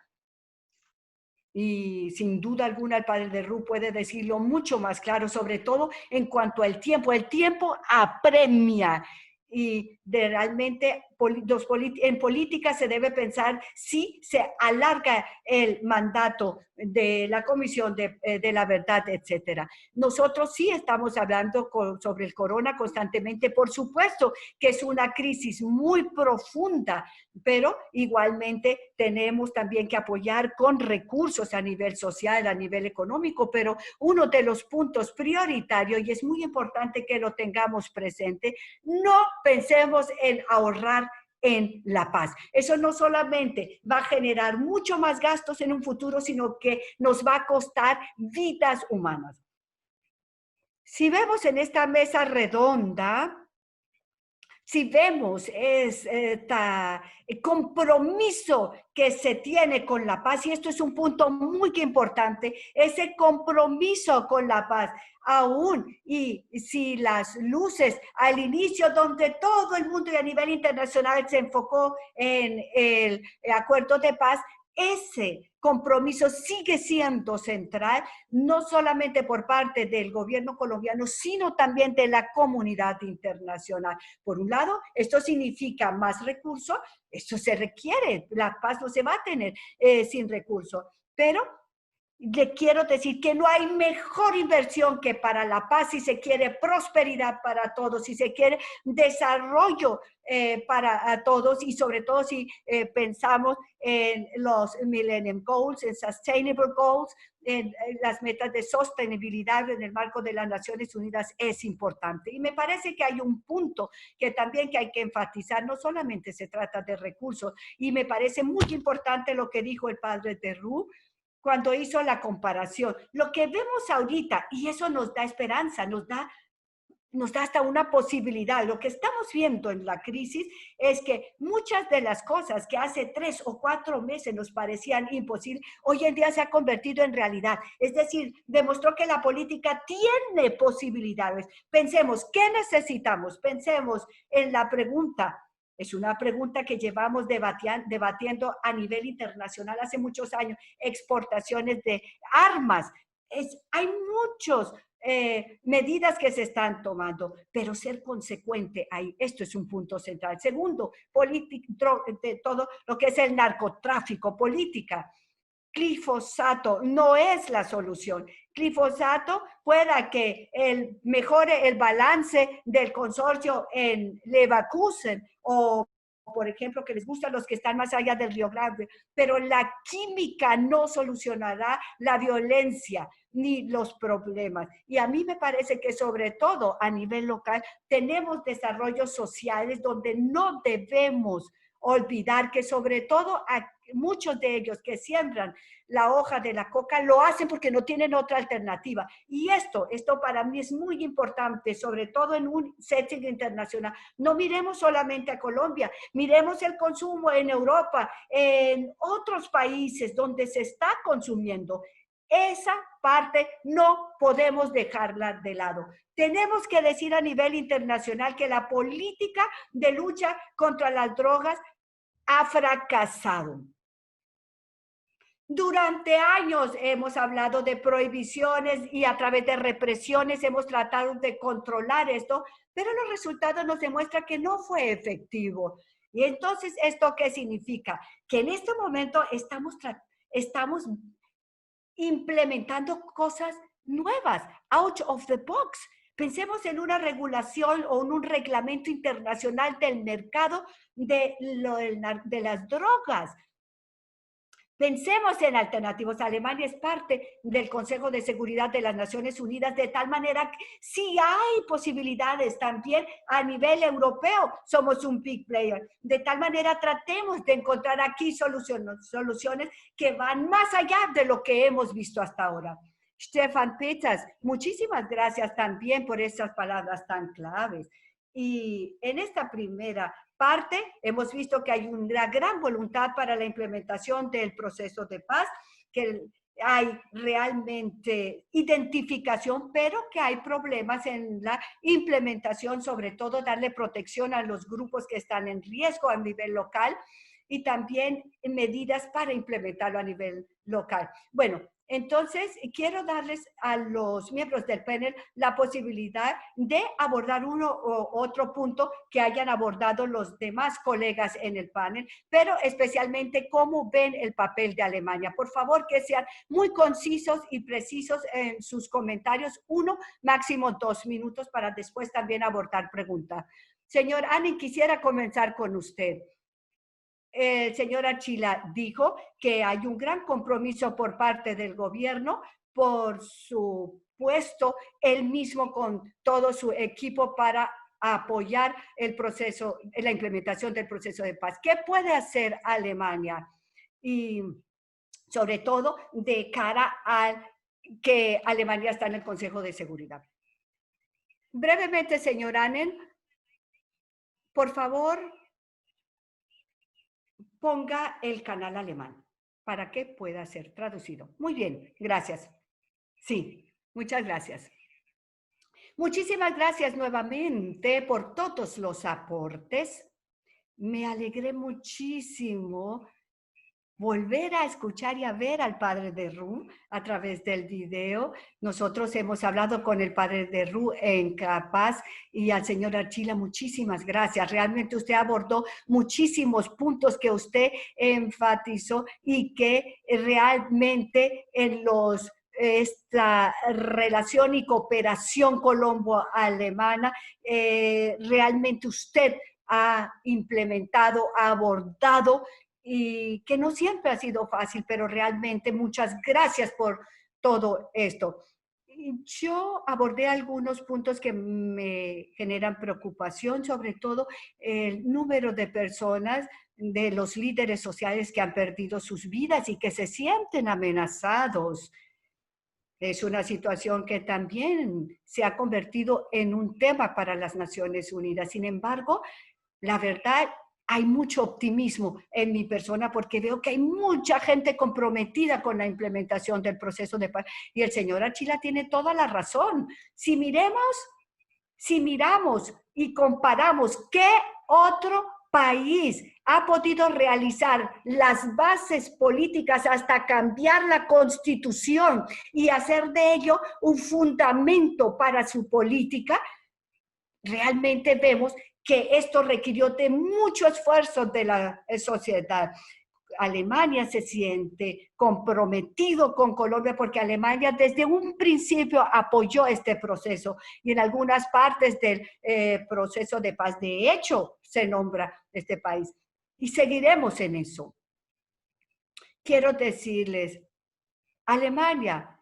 B: Y sin duda alguna el padre de Ru puede decirlo mucho más claro, sobre todo en cuanto al tiempo. El tiempo apremia y realmente en política se debe pensar si se alarga el mandato de la Comisión de la Verdad, etcétera. Nosotros sí estamos hablando sobre el corona constantemente. Por supuesto que es una crisis muy profunda, pero igualmente tenemos también que apoyar con recursos a nivel social, a nivel económico, pero uno de los puntos prioritarios, y es muy importante que lo tengamos presente, no pensemos en ahorrar en la paz. Eso no solamente va a generar mucho más gastos en un futuro, sino que nos va a costar vidas humanas. Si vemos en esta mesa redonda, si vemos este compromiso que se tiene con la paz, y esto es un punto muy importante, ese compromiso con la paz, aún y si las luces al inicio donde todo el mundo y a nivel internacional se enfocó en el acuerdo de paz, ese compromiso sigue siendo central, no solamente por parte del gobierno colombiano, sino también de la comunidad internacional. Por un lado, esto significa más recursos, esto se requiere, la paz no se va a tener sin recursos, pero le quiero decir que no hay mejor inversión que para la paz si se quiere prosperidad para todos, si se quiere desarrollo para todos y sobre todo si pensamos en los Millennium Goals, en Sustainable Goals, en las metas de sostenibilidad en el marco de las Naciones Unidas es importante. Y me parece que hay un punto que también que hay que enfatizar, no solamente se trata de recursos, y me parece muy importante lo que dijo el padre de Ru, cuando hizo la comparación. Lo que vemos ahorita, y eso nos da esperanza, nos da hasta una posibilidad. Lo que estamos viendo en la crisis es que muchas de las cosas que hace 3 o 4 meses nos parecían imposibles, hoy en día se ha convertido en realidad. Es decir, demostró que la política tiene posibilidades. Pensemos, ¿qué necesitamos? Pensemos en la pregunta. Es una pregunta que llevamos debatiendo a nivel internacional hace muchos años. Exportaciones de armas. Hay muchos medidas que se están tomando, pero ser consecuente ahí, esto es un punto central. Segundo, de todo lo que es el narcotráfico, política. Glifosato no es la solución. Glifosato pueda que mejore el balance del consorcio en Leverkusen o, por ejemplo, que les gustan los que están más allá del Río Grande, pero la química no solucionará la violencia ni los problemas. Y a mí me parece que sobre todo a nivel local tenemos desarrollos sociales donde no debemos olvidar que sobre todo a muchos de ellos que siembran la hoja de la coca lo hacen porque no tienen otra alternativa. Y esto para mí es muy importante, sobre todo en un setting internacional. No miremos solamente a Colombia, miremos el consumo en Europa, en otros países donde se está consumiendo. Esa parte no podemos dejarla de lado. Tenemos que decir a nivel internacional que la política de lucha contra las drogas ha fracasado. Durante años hemos hablado de prohibiciones y a través de represiones hemos tratado de controlar esto, pero los resultados nos demuestran que no fue efectivo. Y entonces, ¿esto qué significa? Que en este momento estamos implementando cosas nuevas, out of the box. Pensemos en una regulación o en un reglamento internacional del mercado de las drogas. Pensemos en alternativas. Alemania es parte del Consejo de Seguridad de las Naciones Unidas, de tal manera que sí hay posibilidades también a nivel europeo. Somos un big player. De tal manera tratemos de encontrar aquí soluciones que van más allá de lo que hemos visto hasta ahora. Stefan Peters, muchísimas gracias también por esas palabras tan claves. Y en esta primera parte hemos visto que hay una gran voluntad para la implementación del proceso de paz, que hay realmente identificación, pero que hay problemas en la implementación, sobre todo darle protección a los grupos que están en riesgo a nivel local y también medidas para implementarlo a nivel local. Bueno, entonces, quiero darles a los miembros del panel la posibilidad de abordar uno u otro punto que hayan abordado los demás colegas en el panel, pero especialmente cómo ven el papel de Alemania. Por favor, que sean muy concisos y precisos en sus comentarios, 1, máximo 2 minutos, para después también abordar preguntas. Señor Annen, quisiera comenzar con usted. El señor Archila dijo que hay un gran compromiso por parte del gobierno, por supuesto, él mismo con todo su equipo para apoyar el proceso, la implementación del proceso de paz. ¿Qué puede hacer Alemania? Y sobre todo de cara a que Alemania está en el Consejo de Seguridad. Brevemente, señor Annen, por favor, ponga el canal alemán para que pueda ser traducido. Muy bien, gracias. Sí, muchas gracias. Muchísimas gracias nuevamente por todos los aportes. Me alegré muchísimo volver a escuchar y a ver al padre de Ru a través del video. Nosotros hemos hablado con el padre de Ru en Capaz y al señor Archila, muchísimas gracias. Realmente usted abordó muchísimos puntos que usted enfatizó y que realmente en esta relación y cooperación colombo-alemana, realmente usted ha implementado, ha abordado, y que no siempre ha sido fácil, pero realmente muchas gracias por todo esto. Yo abordé algunos puntos que me generan preocupación, sobre todo el número de personas, de los líderes sociales que han perdido sus vidas y que se sienten amenazados. Es una situación que también se ha convertido en un tema para las Naciones Unidas. Sin embargo, la verdad, hay mucho optimismo en mi persona porque veo que hay mucha gente comprometida con la implementación del proceso de paz. Y el señor Archila tiene toda la razón. Si miramos y comparamos qué otro país ha podido realizar las bases políticas hasta cambiar la Constitución y hacer de ello un fundamento para su política, realmente vemos que esto requirió de mucho esfuerzo de la sociedad. Alemania se siente comprometido con Colombia porque Alemania desde un principio apoyó este proceso y en algunas partes del proceso de paz, de hecho, se nombra este país. Y seguiremos en eso. Quiero decirles, Alemania,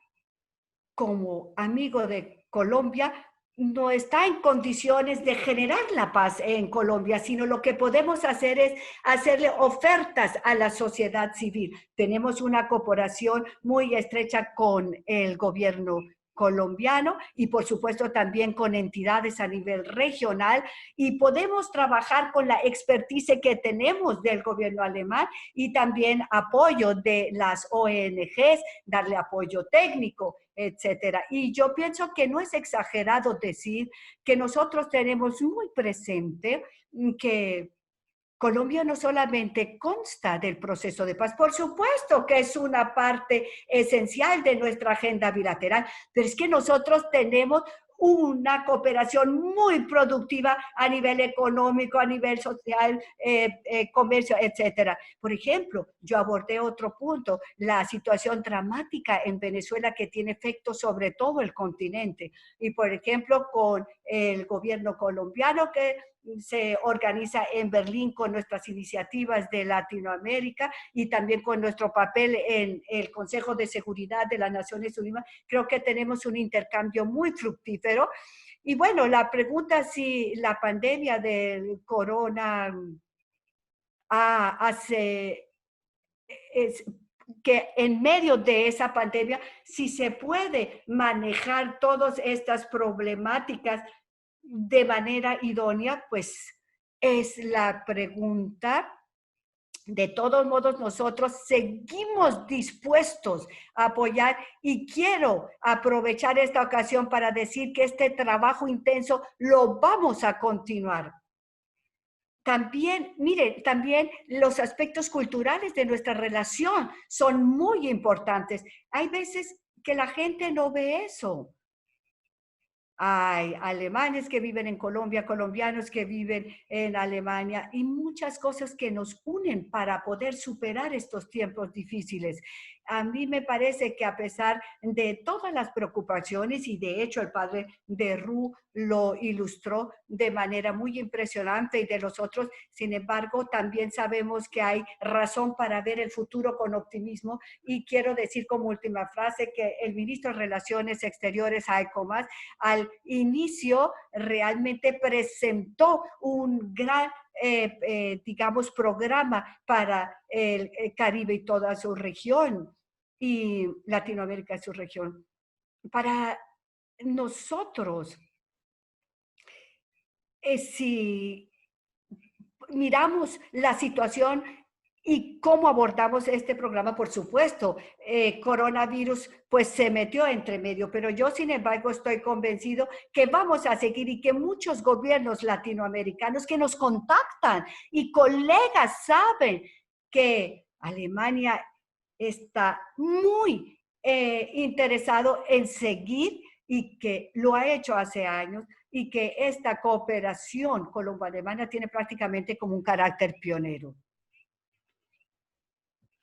B: como amigo de Colombia, no está en condiciones de generar la paz en Colombia, sino lo que podemos hacer es hacerle ofertas a la sociedad civil. Tenemos una cooperación muy estrecha con el gobierno colombiano y por supuesto también con entidades a nivel regional y podemos trabajar con la expertise que tenemos del gobierno alemán y también apoyo de las ONGs, darle apoyo técnico, etcétera. Y yo pienso que no es exagerado decir que nosotros tenemos muy presente que Colombia no solamente consta del proceso de paz, por supuesto que es una parte esencial de nuestra agenda bilateral, pero es que nosotros tenemos una cooperación muy productiva a nivel económico, a nivel social, comercio, etcétera. Por ejemplo, yo abordé otro punto, la situación dramática en Venezuela que tiene efectos sobre todo el continente. Y por ejemplo, con el gobierno colombiano que se organiza en Berlín con nuestras iniciativas de Latinoamérica y también con nuestro papel en el Consejo de Seguridad de las Naciones Unidas, creo que tenemos un intercambio muy fructífero. Y bueno, la pregunta si la pandemia del corona hace que en medio de esa pandemia, si se puede manejar todas estas problemáticas de manera idónea, pues es la pregunta. De todos modos, nosotros seguimos dispuestos a apoyar y quiero aprovechar esta ocasión para decir que este trabajo intenso lo vamos a continuar. También, miren, también los aspectos culturales de nuestra relación son muy importantes. Hay veces que la gente no ve eso. Hay alemanes que viven en Colombia, colombianos que viven en Alemania y muchas cosas que nos unen para poder superar estos tiempos difíciles. A mí me parece que a pesar de todas las preocupaciones, y de hecho el padre de Ru lo ilustró de manera muy impresionante y de los otros, sin embargo, también sabemos que hay razón para ver el futuro con optimismo y quiero decir como última frase que el ministro de Relaciones Exteriores, Heiko Maas, al inicio realmente presentó un gran digamos, programa para el Caribe y toda su región, y Latinoamérica y su región. Para nosotros, si miramos la situación y cómo abordamos este programa, por supuesto, coronavirus pues se metió entre medio, pero yo sin embargo estoy convencido que vamos a seguir y que muchos gobiernos latinoamericanos que nos contactan y colegas saben que Alemania está muy interesado en seguir y que lo ha hecho hace años y que esta cooperación colombo-alemana tiene prácticamente como un carácter pionero.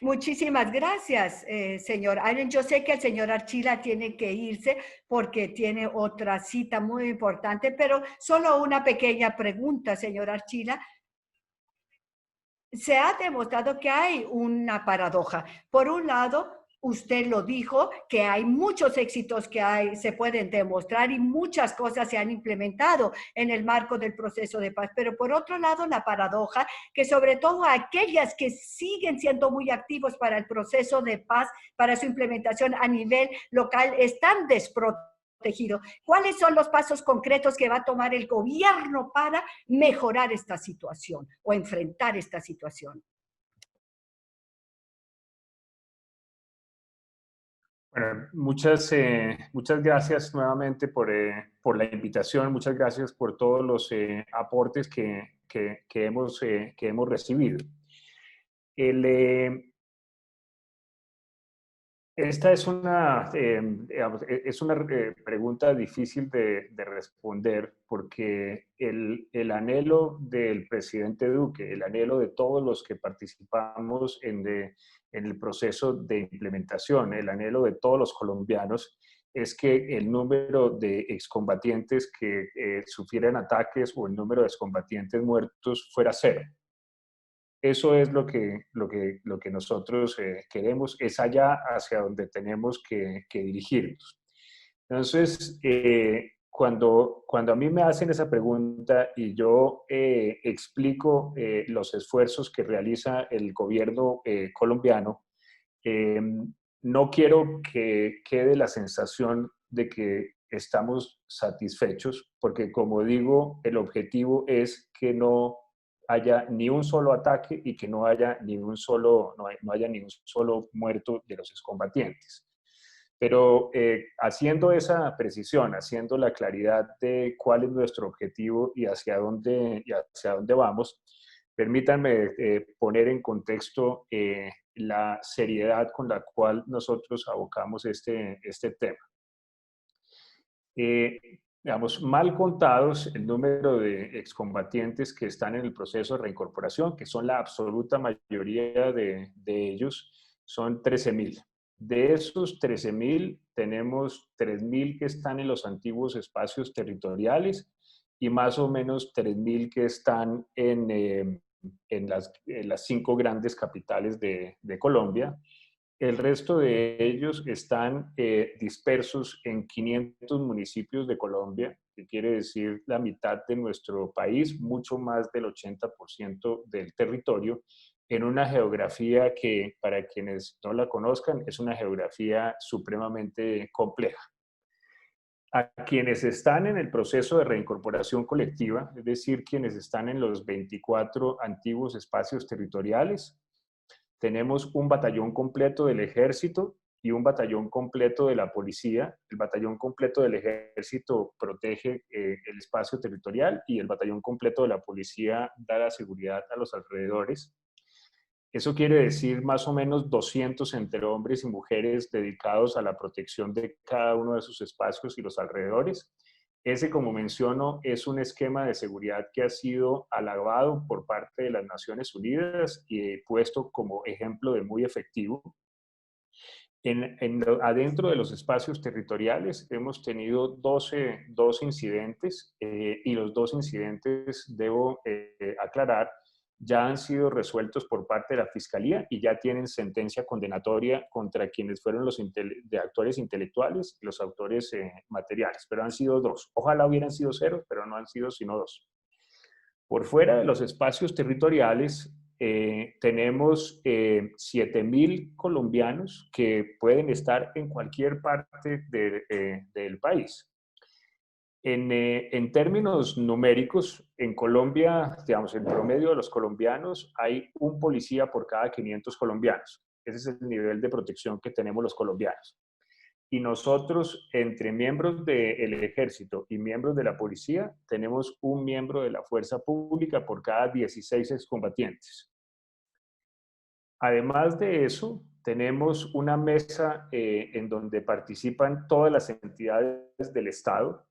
B: Muchísimas gracias, señor Allen. Yo sé que el señor Archila tiene que irse porque tiene otra cita muy importante, pero solo una pequeña pregunta, señor Archila. Se ha demostrado que hay una paradoja. Por un lado, usted lo dijo, que hay muchos éxitos que se pueden demostrar y muchas cosas se han implementado en el marco del proceso de paz. Pero por otro lado, la paradoja, que sobre todo aquellas que siguen siendo muy activos para el proceso de paz, para su implementación a nivel local, están desprotegidos. ¿Cuáles son los pasos concretos que va a tomar el gobierno para mejorar esta situación o enfrentar esta situación?
D: Bueno, muchas gracias nuevamente por la invitación, muchas gracias por todos los aportes que hemos recibido. Esta es una pregunta difícil de responder porque el anhelo del presidente Duque, el anhelo de todos los que participamos en el proceso de implementación, el anhelo de todos los colombianos es que el número de excombatientes que sufrieran ataques o el número de excombatientes muertos fuera cero. Eso es lo que nosotros queremos, es allá hacia donde tenemos que dirigirnos. Entonces, cuando a mí me hacen esa pregunta y yo explico los esfuerzos que realiza el gobierno colombiano, no quiero que quede la sensación de que estamos satisfechos, porque como digo, el objetivo es que no haya ni un solo ataque y que no haya ni un solo muerto de los excombatientes. Pero haciendo esa precisión, haciendo la claridad de cuál es nuestro objetivo y hacia dónde vamos, permítanme poner en contexto la seriedad con la cual nosotros abocamos este tema. digamos, mal contados el número de excombatientes que están en el proceso de reincorporación, que son la absoluta mayoría de ellos, son 13.000. De esos 13.000, tenemos 3.000 que están en los antiguos espacios territoriales y más o menos 3.000 que están en las 5 grandes capitales de Colombia. El resto de ellos están dispersos en 500 municipios de Colombia, que quiere decir la mitad de nuestro país, mucho más del 80% del territorio, en una geografía que, para quienes no la conozcan, es una geografía supremamente compleja. A quienes están en el proceso de reincorporación colectiva, es decir, quienes están en los 24 antiguos espacios territoriales, tenemos un batallón completo del ejército y un batallón completo de la policía. El batallón completo del ejército protege el espacio territorial y el batallón completo de la policía da la seguridad a los alrededores. Eso quiere decir más o menos 200 entre hombres y mujeres dedicados a la protección de cada uno de sus espacios y los alrededores. Ese, como menciono, es un esquema de seguridad que ha sido alabado por parte de las Naciones Unidas y puesto como ejemplo de muy efectivo. Adentro de los espacios territoriales hemos tenido 12 incidentes y los 2 incidentes, debo aclarar, ya han sido resueltos por parte de la Fiscalía y ya tienen sentencia condenatoria contra quienes fueron los actores intelectuales y los autores materiales, pero han sido 2. Ojalá hubieran sido 0, pero no han sido sino 2. Por fuera de los espacios territoriales, tenemos 7.000 colombianos que pueden estar en cualquier parte del país. En términos numéricos, en Colombia, digamos, en promedio de los colombianos, hay un policía por cada 500 colombianos. Ese es el nivel de protección que tenemos los colombianos. Y nosotros, entre miembros del ejército y miembros de la policía, tenemos un miembro de la fuerza pública por cada 16 excombatientes. Además de eso, tenemos una mesa en donde participan todas las entidades del Estado.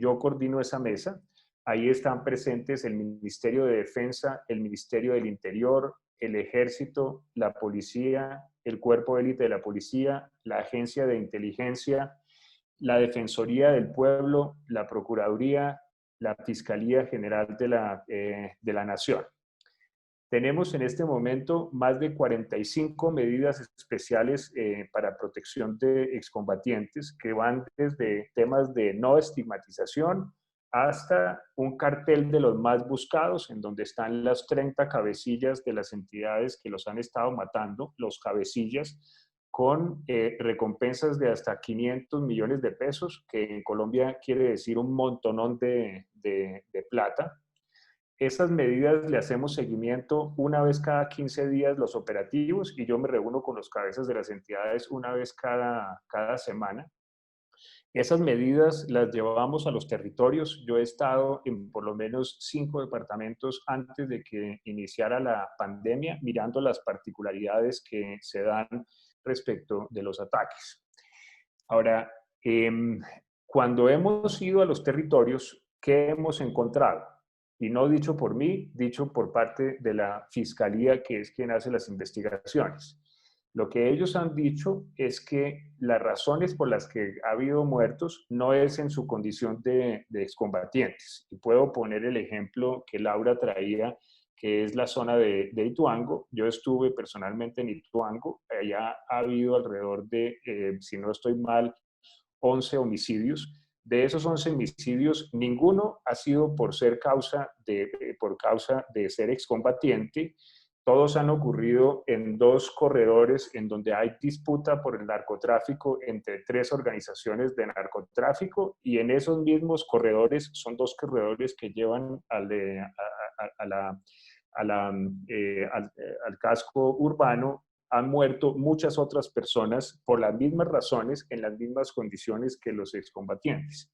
D: Yo coordino esa mesa. Ahí están presentes el Ministerio de Defensa, el Ministerio del Interior, el Ejército, la Policía, el Cuerpo de Élite de la Policía, la Agencia de Inteligencia, la Defensoría del Pueblo, la Procuraduría, la Fiscalía General de la Nación. Tenemos en este momento más de 45 medidas especiales para protección de excombatientes que van desde temas de no estigmatización hasta un cartel de los más buscados, en donde están las 30 cabecillas de las entidades que los han estado matando, los cabecillas, con recompensas de hasta 500 millones de pesos, que en Colombia quiere decir un montonón de plata. Esas medidas le hacemos seguimiento una vez cada 15 días los operativos y yo me reúno con los cabezas de las entidades una vez cada semana. Esas medidas las llevamos a los territorios. Yo he estado en por lo menos 5 departamentos antes de que iniciara la pandemia, mirando las particularidades que se dan respecto de los ataques. Ahora, cuando hemos ido a los territorios, ¿qué hemos encontrado? Y no dicho por mí, dicho por parte de la Fiscalía, que es quien hace las investigaciones. Lo que ellos han dicho es que las razones por las que ha habido muertos no es en su condición de excombatientes. Y puedo poner el ejemplo que Laura traía, que es la zona de Ituango. Yo estuve personalmente en Ituango. Allá ha habido alrededor de, si no estoy mal, 11 homicidios. De esos 11 homicidios, ninguno ha sido por causa de ser excombatiente. Todos han ocurrido en 2 corredores en donde hay disputa por el narcotráfico entre 3 organizaciones de narcotráfico, y en esos mismos corredores son 2 corredores que llevan al casco urbano. Han muerto muchas otras personas por las mismas razones, en las mismas condiciones que los excombatientes.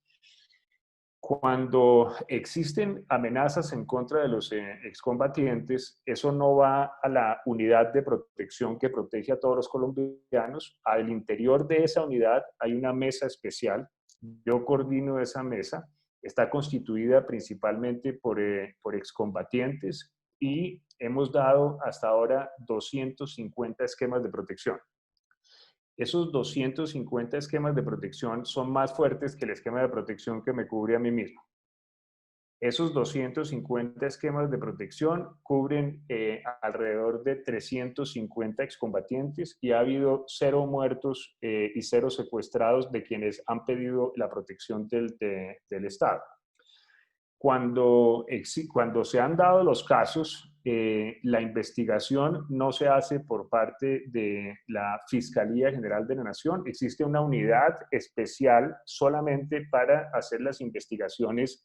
D: Cuando existen amenazas en contra de los excombatientes, eso no va a la unidad de protección que protege a todos los colombianos. Al interior de esa unidad hay una mesa especial. Yo coordino esa mesa Está constituida principalmente por excombatientes y hemos dado hasta ahora 250 esquemas de protección. Esos 250 esquemas de protección son más fuertes que el esquema de protección que me cubre a mí mismo. Esos 250 esquemas de protección cubren alrededor de 350 excombatientes y ha habido 0 muertos y 0 secuestrados de quienes han pedido la protección del Estado. Cuando se han dado los casos, la investigación no se hace por parte de la Fiscalía General de la Nación. Existe una unidad especial solamente para hacer las investigaciones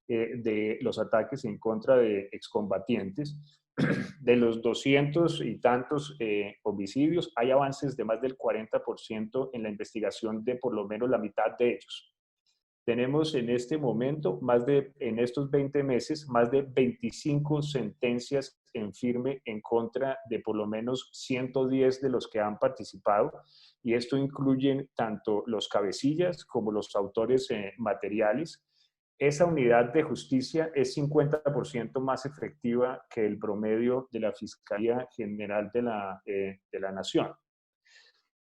D: de los ataques en contra de excombatientes. De los 200 y tantos homicidios, hay avances de más del 40% en la investigación de por lo menos la mitad de ellos. Tenemos en este momento, en estos 20 meses, más de 25 sentencias en firme en contra de por lo menos 110 de los que han participado, y esto incluye tanto los cabecillas como los autores materiales. Esa unidad de justicia es 50% más efectiva que el promedio de la Fiscalía General de la Nación.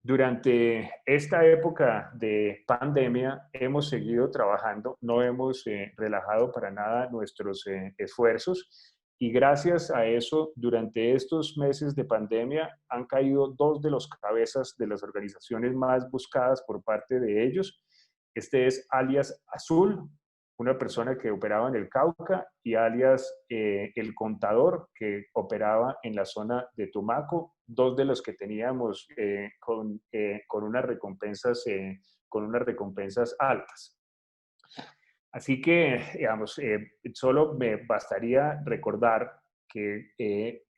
D: Durante esta época de pandemia hemos seguido trabajando, no hemos relajado para nada nuestros esfuerzos, y gracias a eso, durante estos meses de pandemia han caído 2 de los cabezas de las organizaciones más buscadas por parte de ellos. Este es alias Azul, una persona que operaba en el Cauca, y alias El Contador, que operaba en la zona de Tumaco, 2 de los que teníamos con unas recompensas altas. Así que, digamos, solo me bastaría recordar que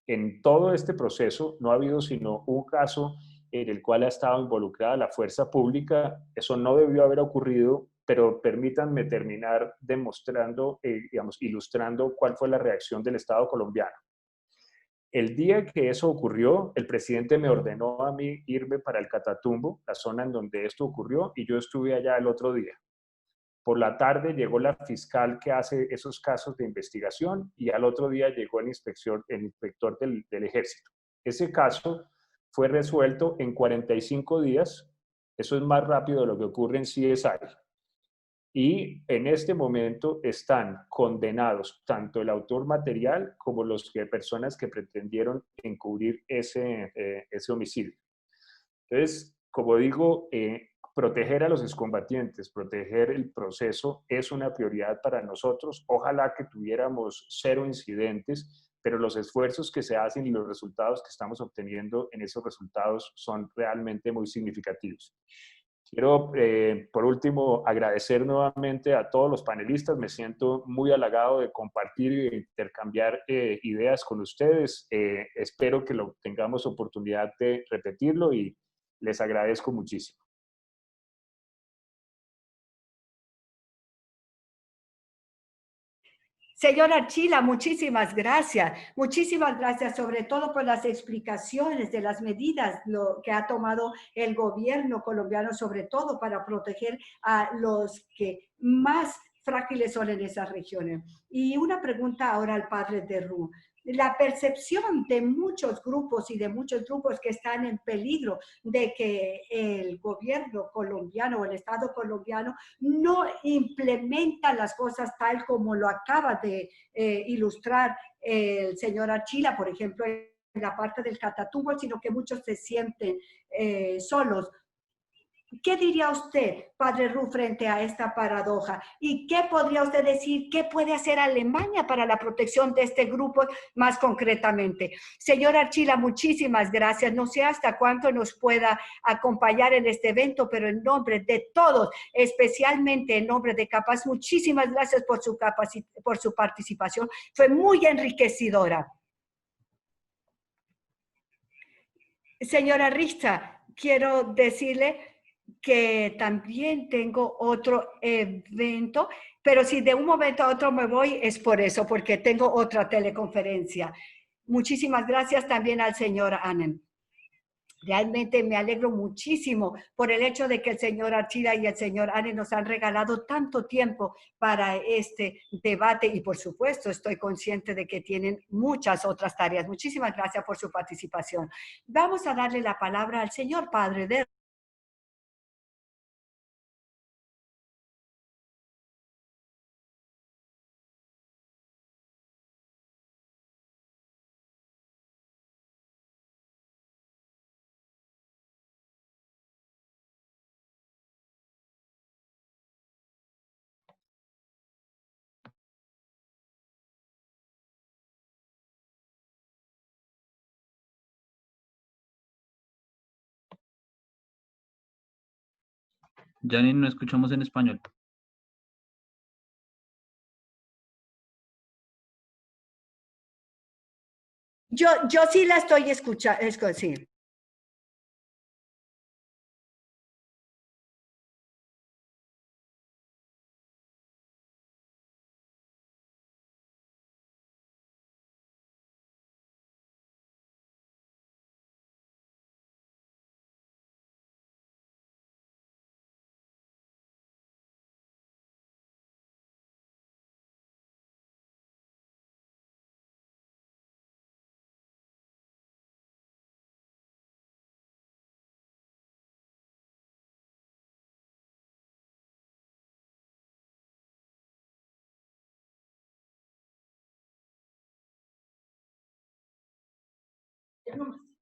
D: en todo este proceso no ha habido sino un caso en el cual ha estado involucrada la fuerza pública. Eso no debió haber ocurrido, pero permítanme terminar demostrando, ilustrando cuál fue la reacción del Estado colombiano. El día que eso ocurrió, el presidente me ordenó a mí irme para el Catatumbo, la zona en donde esto ocurrió, y yo estuve allá el otro día. Por la tarde llegó la fiscal que hace esos casos de investigación, y al otro día llegó el inspector del Ejército. Ese caso fue resuelto en 45 días. Eso es más rápido de lo que ocurre en CSI. Y en este momento están condenados tanto el autor material como las personas que pretendieron encubrir ese homicidio. Entonces, como digo, proteger a los excombatientes, proteger el proceso es una prioridad para nosotros. Ojalá que tuviéramos 0 incidentes, pero los esfuerzos que se hacen y los resultados que estamos obteniendo en esos resultados son realmente muy significativos. Quiero, por último, agradecer nuevamente a todos los panelistas. Me siento muy halagado de compartir y de intercambiar ideas con ustedes. Espero que tengamos oportunidad de repetirlo y les agradezco muchísimo.
B: Señor Archila, muchísimas gracias. Muchísimas gracias, sobre todo por las explicaciones de las medidas que ha tomado el gobierno colombiano, sobre todo para proteger a los que más frágiles son en esas regiones. Y una pregunta ahora al padre de Ru. La percepción de muchos grupos y de muchos grupos que están en peligro de que el gobierno colombiano o el Estado colombiano no implementa las cosas tal como lo acaba de ilustrar el señor Archila, por ejemplo, en la parte del Catatumbo, sino que muchos se sienten solos. ¿Qué diría usted, padre Ru, frente a esta paradoja? ¿Y qué podría usted decir? ¿Qué puede hacer Alemania para la protección de este grupo más concretamente? Señor Archila, muchísimas gracias. No sé hasta cuánto nos pueda acompañar en este evento, pero en nombre de todos, especialmente en nombre de Capaz, muchísimas gracias por su participación. Fue muy enriquecedora. Señora Richter, quiero decirle que también tengo otro evento, pero si de un momento a otro me voy es por eso, porque tengo otra teleconferencia. Muchísimas gracias también al señor Annen. Realmente me alegro muchísimo por el hecho de que el señor Archila y el señor Anne nos han regalado tanto tiempo para este debate y por supuesto estoy consciente de que tienen muchas otras tareas. Muchísimas gracias por su participación. Vamos a darle la palabra al señor padre de
F: Janine, no escuchamos en español.
B: Yo sí la estoy escuchando, sí.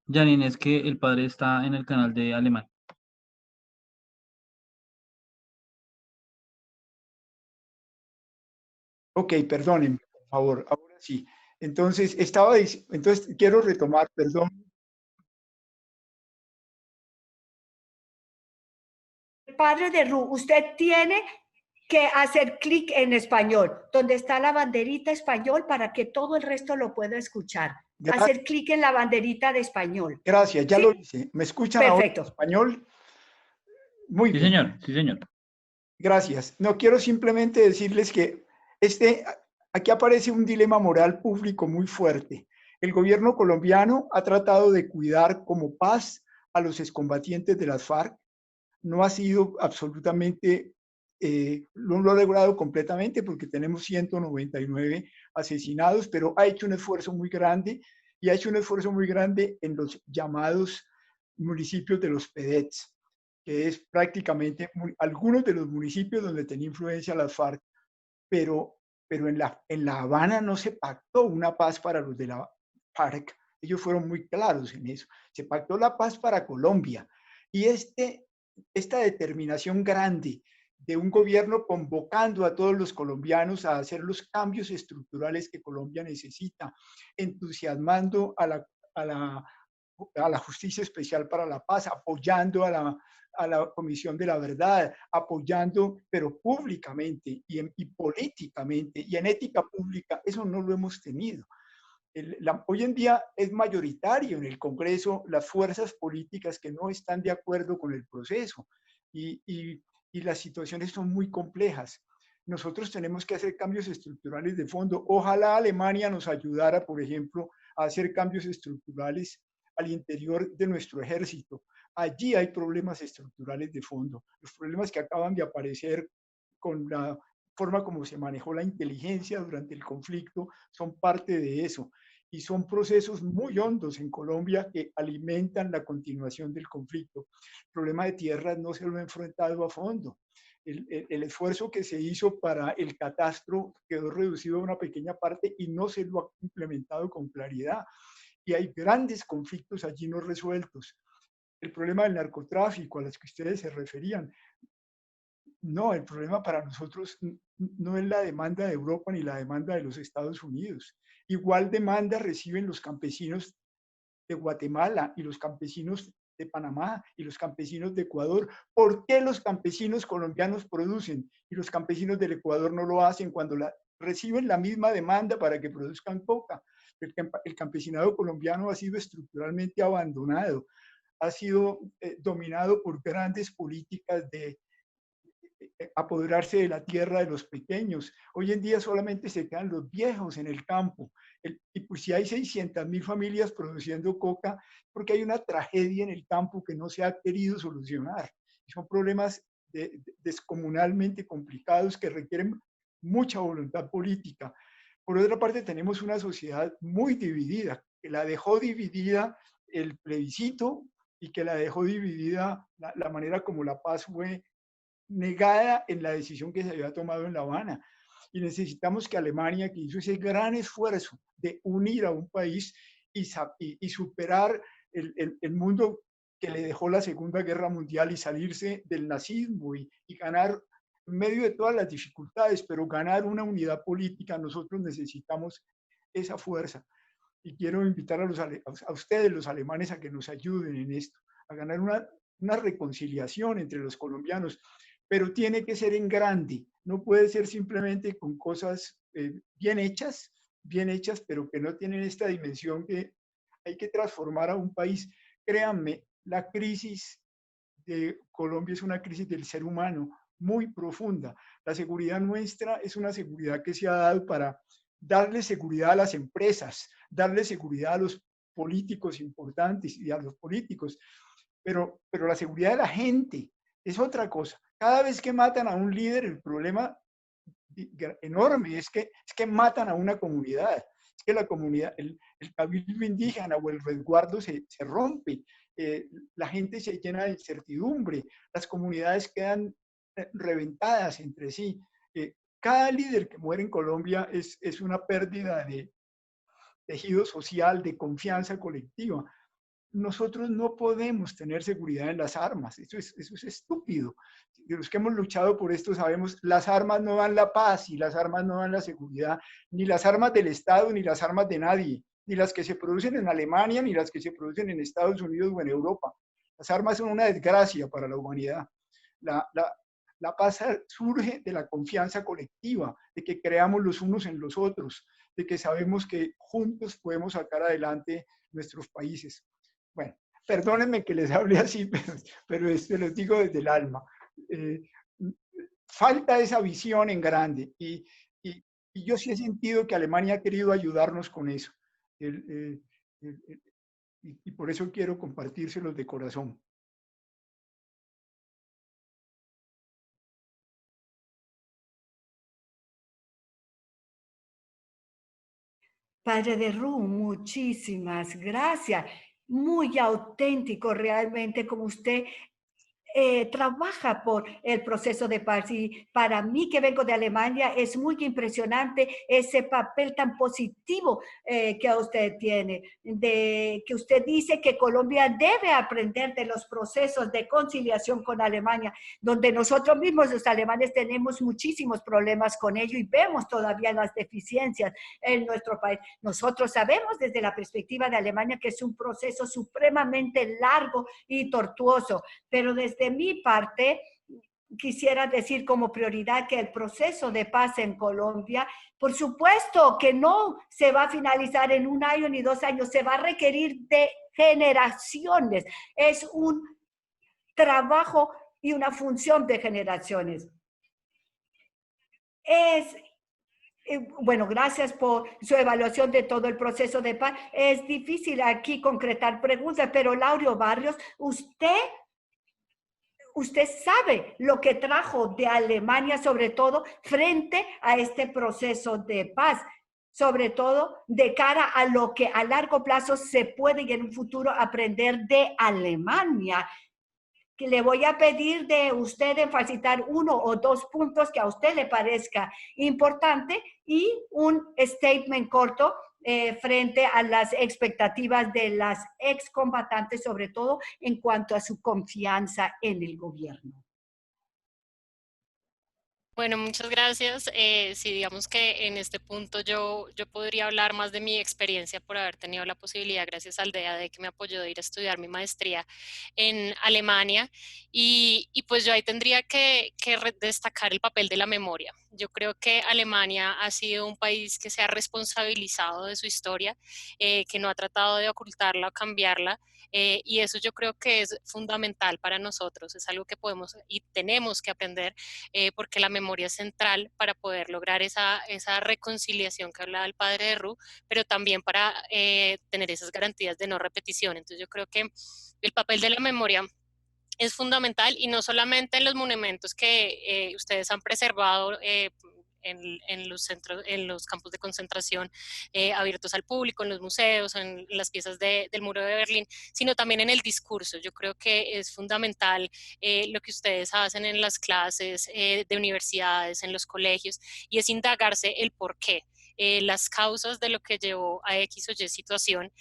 F: Janine, es que el padre está en el canal de alemán.
C: Ok, perdonen, por favor, ahora sí. Entonces, entonces quiero retomar, perdón.
B: Padre de Ru, usted tiene que hacer clic en español, donde está la banderita español para que todo el resto lo pueda escuchar. Hacer clic en la banderita de español.
C: Gracias, ya
B: ¿Sí?
C: lo hice. ¿Me escuchan ahora en
B: Perfecto.
C: español? Muy
F: Sí,
C: bien.
F: señor, sí, señor.
C: Gracias. No quiero simplemente decirles que aquí aparece un dilema moral público muy fuerte. El gobierno colombiano ha tratado de cuidar como paz a los excombatientes de las FARC. No ha sido absolutamente, no lo ha logrado completamente porque tenemos 199 asesinados, pero ha hecho un esfuerzo muy grande y ha hecho un esfuerzo muy grande en los llamados municipios de los PEDETs, que es prácticamente algunos de los municipios donde tenía influencia las FARC, pero en la Habana no se pactó una paz para los de la FARC. Ellos fueron muy claros en eso. Se pactó la paz para Colombia. Y esta determinación grande de un gobierno convocando a todos los colombianos a hacer los cambios estructurales que Colombia necesita, entusiasmando a la Justicia Especial para la Paz, apoyando a la Comisión de la Verdad, apoyando, pero públicamente y políticamente y en ética pública, eso no lo hemos tenido. Hoy en día es mayoritario en el Congreso las fuerzas políticas que no están de acuerdo con el proceso y las situaciones son muy complejas. Nosotros tenemos que hacer cambios estructurales de fondo. Ojalá Alemania nos ayudara, por ejemplo, a hacer cambios estructurales al interior de nuestro ejército. Allí hay problemas estructurales de fondo. Los problemas que acaban de aparecer con la forma como se manejó la inteligencia durante el conflicto son parte de eso. Y son procesos muy hondos en Colombia que alimentan la continuación del conflicto. El problema de tierras no se lo ha enfrentado a fondo. El esfuerzo que se hizo para el catastro quedó reducido a una pequeña parte y no se lo ha implementado con claridad. Y hay grandes conflictos allí no resueltos. El problema del narcotráfico a los que ustedes se referían. No, el problema para nosotros no es la demanda de Europa ni la demanda de los Estados Unidos. Igual demanda reciben los campesinos de Guatemala y los campesinos de Panamá y los campesinos de Ecuador. ¿Por qué los campesinos colombianos producen y los campesinos del Ecuador no lo hacen cuando reciben la misma demanda para que produzcan coca? El campesinado colombiano ha sido estructuralmente abandonado, ha sido dominado por grandes políticas de apoderarse de la tierra de los pequeños. Hoy en día solamente se quedan los viejos en el campo. Y pues si hay 600.000 familias produciendo coca, porque hay una tragedia en el campo que no se ha querido solucionar. Son problemas descomunalmente complicados que requieren mucha voluntad política. Por otra parte, tenemos una sociedad muy dividida, que la dejó dividida el plebiscito y que la dejó dividida la manera como la paz fue negada en la decisión que se había tomado en La Habana. Y necesitamos que Alemania, que hizo ese gran esfuerzo de unir a un país y superar el mundo que le dejó la Segunda Guerra Mundial y salirse del nazismo y ganar en medio de todas las dificultades, pero ganar una unidad política, nosotros necesitamos esa fuerza. Y quiero invitar a ustedes, los alemanes, a que nos ayuden en esto, a ganar una reconciliación entre los colombianos, pero tiene que ser en grande, no puede ser simplemente con cosas bien hechas, pero que no tienen esta dimensión que hay que transformar a un país. Créanme, la crisis de Colombia es una crisis del ser humano muy profunda. La seguridad nuestra es una seguridad que se ha dado para darle seguridad a las empresas, darle seguridad a los políticos importantes y a los políticos, pero la seguridad de la gente es otra cosa. Cada vez que matan a un líder, el problema enorme es que matan a una comunidad. Es que la comunidad, el cabildo indígena o el resguardo se rompe. La gente se llena de incertidumbre, las comunidades quedan reventadas entre sí. Cada líder que muere en Colombia es una pérdida de tejido social, de confianza colectiva. Nosotros no podemos tener seguridad en las armas, eso es estúpido. Los que hemos luchado por esto sabemos, las armas no dan la paz y las armas no dan la seguridad, ni las armas del Estado, ni las armas de nadie, ni las que se producen en Alemania, ni las que se producen en Estados Unidos o en Europa. Las armas son una desgracia para la humanidad. La paz surge de la confianza colectiva, de que creamos los unos en los otros, de que sabemos que juntos podemos sacar adelante nuestros países. Bueno, perdónenme que les hable así, pero esto les digo desde el alma. Falta esa visión en grande y yo sí he sentido que Alemania ha querido ayudarnos con eso. Y por eso quiero compartírselos de corazón.
B: Padre de Ru, muchísimas gracias. Muy auténtico realmente como usted trabaja por el proceso de paz. Y para mí, que vengo de Alemania, es muy impresionante ese papel tan positivo que usted tiene, de que usted dice que Colombia debe aprender de los procesos de conciliación con Alemania, donde nosotros mismos, los alemanes, tenemos muchísimos problemas con ello y vemos todavía las deficiencias en nuestro país. Nosotros sabemos desde la perspectiva de Alemania que es un proceso supremamente largo y tortuoso, pero desde mi parte, quisiera decir como prioridad que el proceso de paz en Colombia, por supuesto que no se va a finalizar en 1 año ni 2 años, se va a requerir de generaciones. Es un trabajo y una función de generaciones. Bueno, gracias por su evaluación de todo el proceso de paz. Es difícil aquí concretar preguntas, pero Lauro Barrios, usted sabe lo que trajo de Alemania, sobre todo frente a este proceso de paz, sobre todo de cara a lo que a largo plazo se puede y en un futuro aprender de Alemania. Que le voy a pedir de usted enfatizar 1 o 2 puntos que a usted le parezca importante y un statement corto frente a las expectativas de las excombatantes, sobre todo en cuanto a su confianza en el gobierno.
E: Bueno, muchas gracias. Sí, digamos que en este punto yo podría hablar más de mi experiencia por haber tenido la posibilidad, gracias al DEA, de que me apoyó de ir a estudiar mi maestría en Alemania. Y pues yo ahí tendría que destacar el papel de la memoria. Yo creo que Alemania ha sido un país que se ha responsabilizado de su historia, que no ha tratado de ocultarla o cambiarla, y eso yo creo que es fundamental para nosotros, es algo que podemos y tenemos que aprender, porque la memoria es central para poder lograr esa reconciliación que hablaba el padre de Ru, pero también para tener esas garantías de no repetición. Entonces yo creo que el papel de la memoria es fundamental, y no solamente en los monumentos que ustedes han preservado en los centros, en los campos de concentración abiertos al público, en los museos, en las piezas del Muro de Berlín, sino también en el discurso. Yo creo que es fundamental lo que ustedes hacen en las clases de universidades, en los colegios, y es indagarse el por qué. Las causas de lo que llevó a X o Y situación,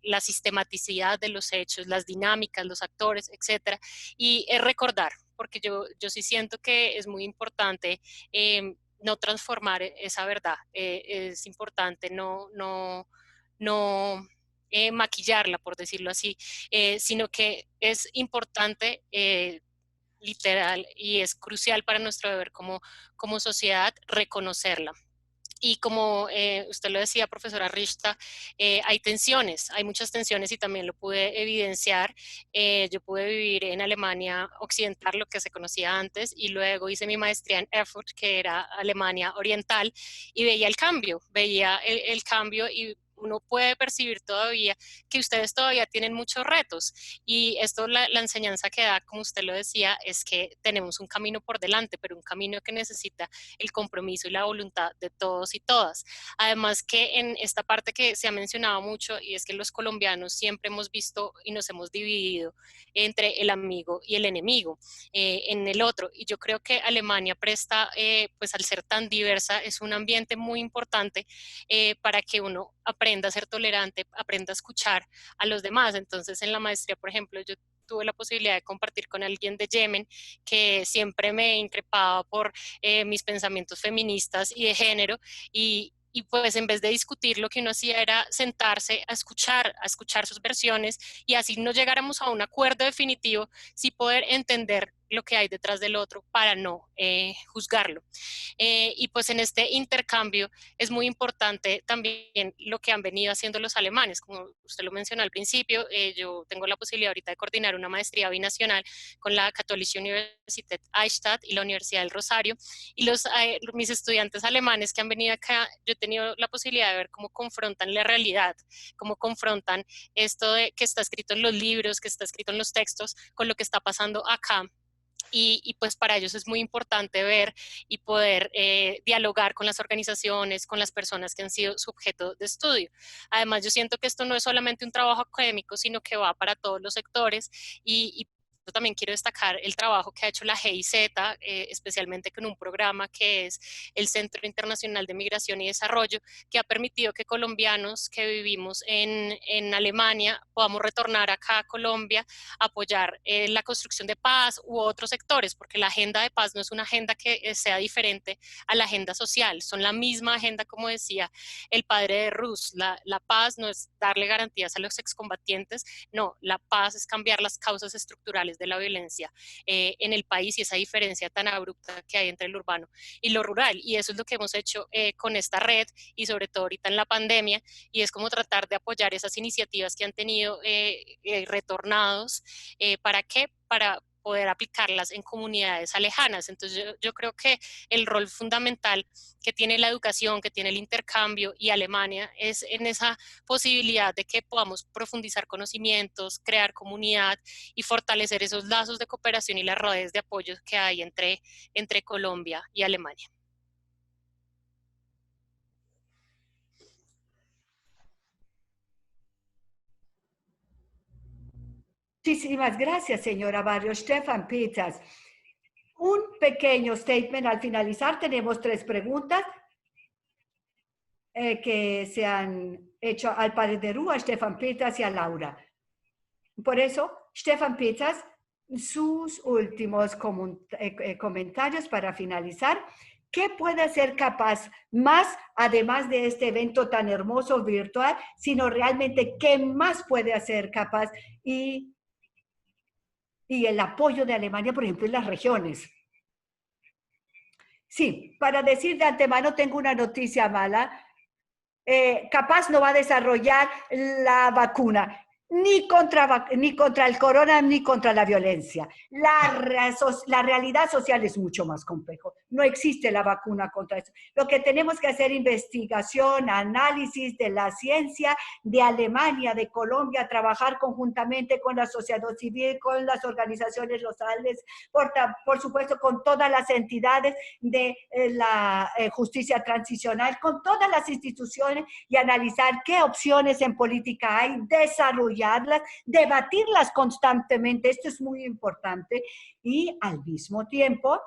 E: la sistematicidad de los hechos, las dinámicas, los actores, etcétera, y es recordar, porque yo sí siento que es muy importante no transformar esa verdad, es importante no maquillarla, por decirlo así, sino que es importante literal, y es crucial para nuestro deber como sociedad reconocerla. Y como usted lo decía, profesora Rishta, hay tensiones, hay muchas tensiones, y también lo pude evidenciar. Yo pude vivir en Alemania Occidental, lo que se conocía antes, y luego hice mi maestría en Erfurt, que era Alemania Oriental, y veía el cambio, y uno puede percibir todavía que ustedes todavía tienen muchos retos, y esto, la enseñanza que da, como usted lo decía, es que tenemos un camino por delante, pero un camino que necesita el compromiso y la voluntad de todos y todas. Además que en esta parte que se ha mencionado mucho, y es que los colombianos siempre hemos visto y nos hemos dividido entre el amigo y el enemigo en el otro, y yo creo que Alemania presta, pues al ser tan diversa, es un ambiente muy importante para que uno aprenda a ser tolerante, aprenda a escuchar a los demás. Entonces en la maestría, por ejemplo, yo tuve la posibilidad de compartir con alguien de Yemen que siempre me increpaba por mis pensamientos feministas y de género, y pues en vez de discutir, lo que uno hacía era sentarse a escuchar sus versiones, y así no llegáramos a un acuerdo definitivo, sí poder entender lo que hay detrás del otro para no juzgarlo. Y pues en este intercambio es muy importante también lo que han venido haciendo los alemanes. Como usted lo mencionó al principio, yo tengo la posibilidad ahorita de coordinar una maestría binacional con la Katholische Universität Eichstätt y la Universidad del Rosario, y mis estudiantes alemanes que han venido acá, yo he tenido la posibilidad de ver cómo confrontan la realidad, cómo confrontan esto que está escrito en los libros, que está escrito en los textos, con lo que está pasando acá. Y pues para ellos es muy importante ver y poder dialogar con las organizaciones, con las personas que han sido su objeto de estudio. Además, yo siento que esto no es solamente un trabajo académico, sino que va para todos los sectores, y también quiero destacar el trabajo que ha hecho la GIZ, especialmente con un programa que es el Centro Internacional de Migración y Desarrollo, que ha permitido que colombianos que vivimos en Alemania podamos retornar acá a Colombia, apoyar la construcción de paz u otros sectores, porque la agenda de paz no es una agenda que sea diferente a la agenda social, son la misma agenda, como decía el padre de Rus. La paz no es darle garantías a los excombatientes, no, la paz es cambiar las causas estructurales de la violencia en el país, y esa diferencia tan abrupta que hay entre el urbano y lo rural, y eso es lo que hemos hecho con esta red, y sobre todo ahorita en la pandemia, y es como tratar de apoyar esas iniciativas que han tenido retornados, ¿para qué? Para poder aplicarlas en comunidades alejanas. Entonces yo creo que el rol fundamental que tiene la educación, que tiene el intercambio y Alemania, es en esa posibilidad de que podamos profundizar conocimientos, crear comunidad y fortalecer esos lazos de cooperación y las redes de apoyo que hay entre Colombia y Alemania.
B: Muchísimas gracias, señora Barrios. Stefan Peters, un pequeño statement al finalizar. Tenemos 3 preguntas que se han hecho al padre de Ru, a Stefan Peters y a Laura. Por eso, Stefan Peters, sus últimos comentarios para finalizar. ¿Qué puede ser capaz más, además de este evento tan hermoso virtual, sino realmente qué más puede hacer capaz y el apoyo de Alemania, por ejemplo, en las regiones? Sí, para decir de antemano, tengo una noticia mala. Capaz no va a desarrollar la vacuna. ni contra el corona, ni contra la violencia. La realidad social es mucho más complejo. No existe la vacuna contra eso. Lo que tenemos que hacer es investigación, análisis de la ciencia de Alemania, de Colombia, trabajar conjuntamente con la sociedad civil, con las organizaciones locales, por supuesto con todas las entidades de la justicia transicional, con todas las instituciones y analizar qué opciones en política hay, desarrollarlas, debatirlas constantemente, esto es muy importante, y al mismo tiempo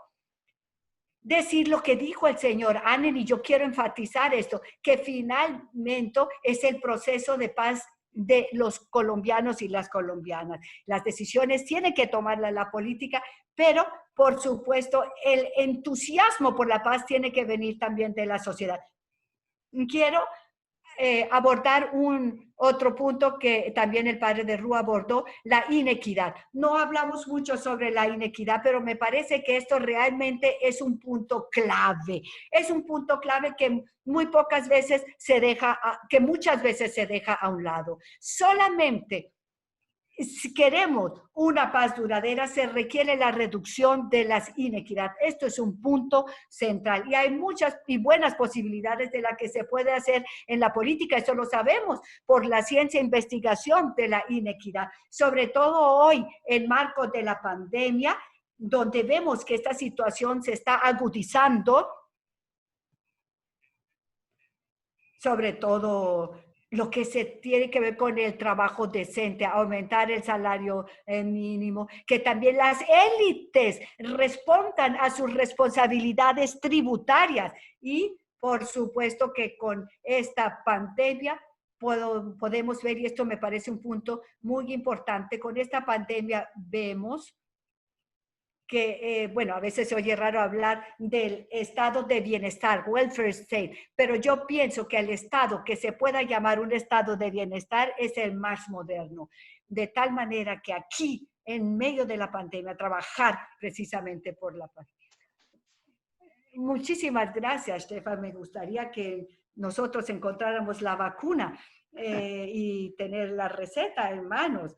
B: decir lo que dijo el señor Annen, y yo quiero enfatizar esto, que finalmente es el proceso de paz de los colombianos y las colombianas. Las decisiones tienen que tomarlas la política, pero por supuesto el entusiasmo por la paz tiene que venir también de la sociedad. Quiero abordar otro punto que también el padre de Rúa abordó, la inequidad. No hablamos mucho sobre la inequidad, pero me parece que esto realmente es un punto clave. Es un punto clave que muy pocas veces se deja, que muchas veces se deja a un lado. Solamente si queremos una paz duradera, se requiere la reducción de las inequidades. Esto es un punto central y hay muchas y buenas posibilidades de la que se puede hacer en la política. Eso lo sabemos por la ciencia e investigación de la inequidad, sobre todo hoy en marco de la pandemia, donde vemos que esta situación se está agudizando, sobre todo lo que se tiene que ver con el trabajo decente, aumentar el salario mínimo, que también las élites respondan a sus responsabilidades tributarias y, por supuesto, que con esta pandemia podemos ver, y esto me parece un punto muy importante, con esta pandemia vemos que, bueno, a veces se oye raro hablar del estado de bienestar, welfare state, pero yo pienso que el estado que se pueda llamar un estado de bienestar es el más moderno, de tal manera que aquí, en medio de la pandemia, trabajar precisamente por la paz. Muchísimas gracias, Stefan. Me gustaría que nosotros encontráramos la vacuna y tener la receta en manos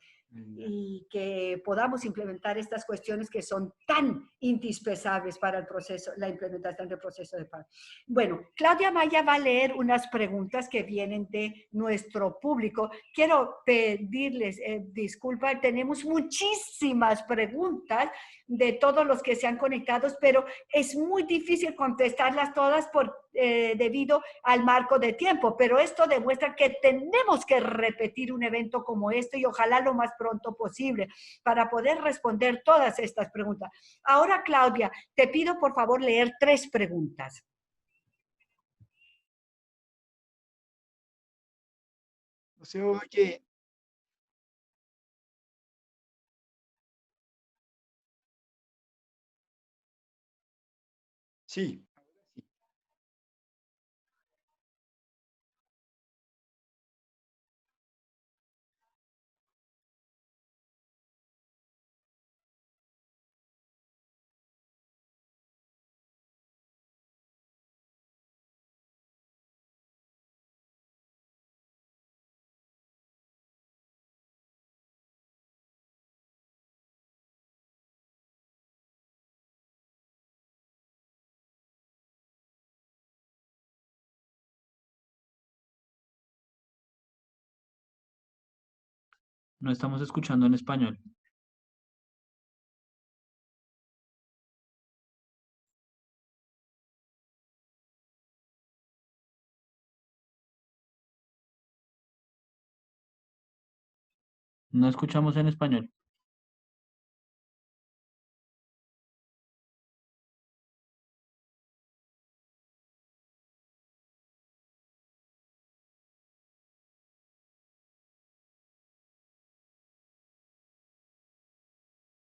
B: y que podamos implementar estas cuestiones que son tan indispensables para el proceso, la implementación del proceso de paz. Bueno, Claudia Maya va a leer unas preguntas que vienen de nuestro público. Quiero pedirles disculpas, tenemos muchísimas preguntas de todos los que se han conectado, pero es muy difícil contestarlas todas debido al marco de tiempo, pero esto demuestra que tenemos que repetir un evento como este y ojalá lo más pronto posible para poder responder todas estas preguntas. Ahora, Claudia, te pido por favor leer 3 preguntas.
C: No se oye. Sí.
F: No estamos escuchando en español. No escuchamos en español.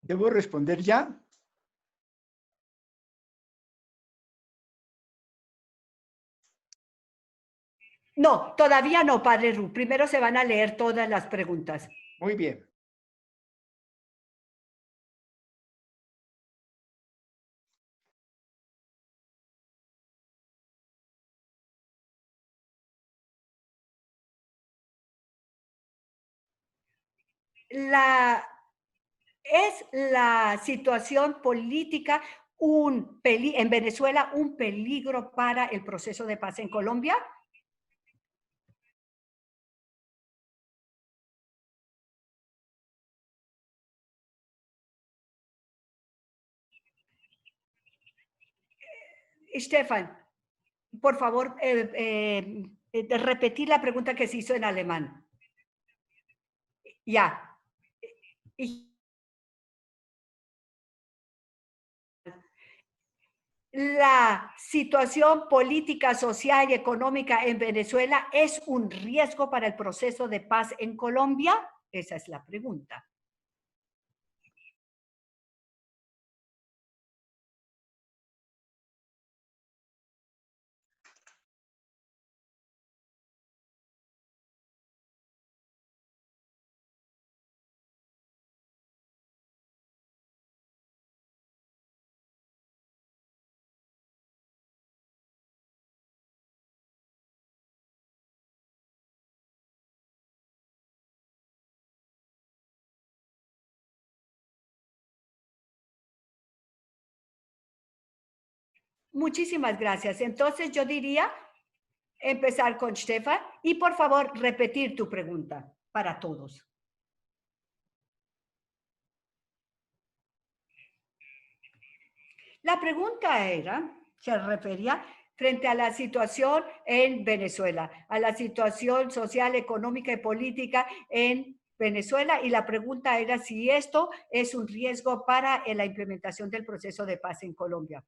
C: ¿Debo responder ya?
B: No, todavía no, padre Ru. Primero se van a leer todas las preguntas.
C: Muy bien.
B: ¿Es la situación política en Venezuela un peligro para el proceso de paz en Colombia? Stefan, por favor, repetir la pregunta que se hizo en alemán. Ya. ¿La situación política, social y económica en Venezuela es un riesgo para el proceso de paz en Colombia? Esa es la pregunta. Muchísimas gracias. Entonces yo diría empezar con Stefan y por favor repetir tu pregunta para todos. La pregunta se refería frente a la situación en Venezuela, a la situación social, económica y política en Venezuela, y la pregunta era si esto es un riesgo para la implementación del proceso de paz en Colombia.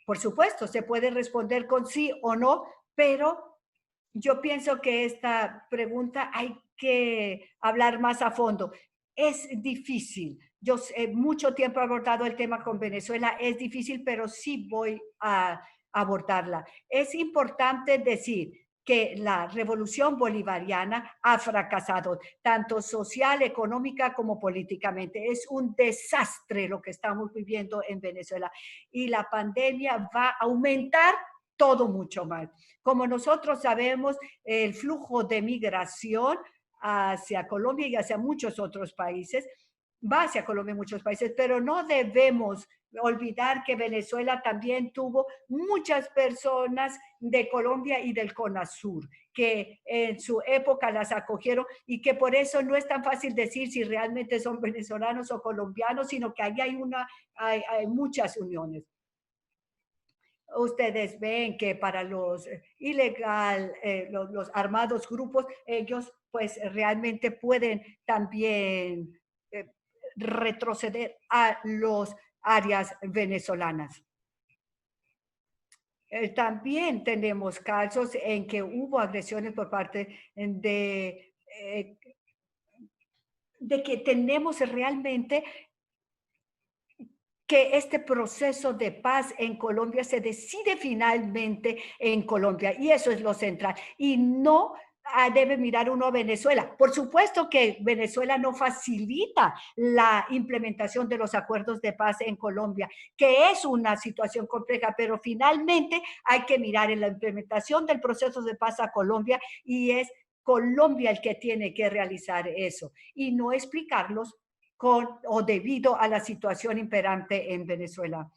B: Por supuesto, se puede responder con sí o no, pero yo pienso que esta pregunta hay que hablar más a fondo. Es difícil. Yo mucho tiempo he abordado el tema con Venezuela. Es difícil, pero sí voy a abordarla. Es importante decir que la revolución bolivariana ha fracasado, tanto social, económica como políticamente. Es un desastre lo que estamos viviendo en Venezuela y la pandemia va a aumentar todo mucho más. Como nosotros sabemos, el flujo de migración hacia Colombia y hacia muchos otros países, va hacia Colombia y muchos países, pero no debemos olvidar que Venezuela también tuvo muchas personas de Colombia y del CONASUR, que en su época las acogieron y que por eso no es tan fácil decir si realmente son venezolanos o colombianos, sino que ahí hay muchas uniones. Ustedes ven que para los los armados grupos, ellos pues realmente pueden también retroceder a los áreas venezolanas. También tenemos casos en que hubo agresiones por parte de que tenemos realmente que este proceso de paz en Colombia se decide finalmente en Colombia, y eso es lo central, y no debe mirar uno a Venezuela. Por supuesto que Venezuela no facilita la implementación de los acuerdos de paz en Colombia, que es una situación compleja, pero finalmente hay que mirar en la implementación del proceso de paz a Colombia, y es Colombia el que tiene que realizar eso, y no explicarlos o debido a la situación imperante en Venezuela.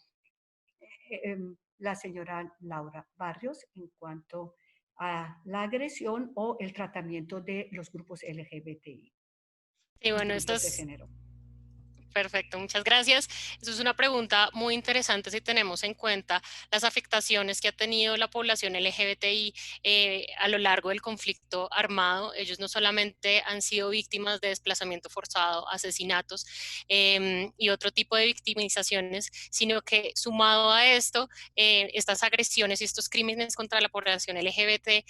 B: La señora Laura Barrios, en cuanto a la agresión o el tratamiento de los grupos LGBTI.
E: Sí, bueno, esto es... Perfecto, muchas gracias. Eso es una pregunta muy interesante si tenemos en cuenta las afectaciones que ha tenido la población LGBTI a lo largo del conflicto armado. Ellos no solamente han sido víctimas de desplazamiento forzado, asesinatos y otro tipo de victimizaciones, sino que sumado a esto, estas agresiones y estos crímenes contra la población LGBT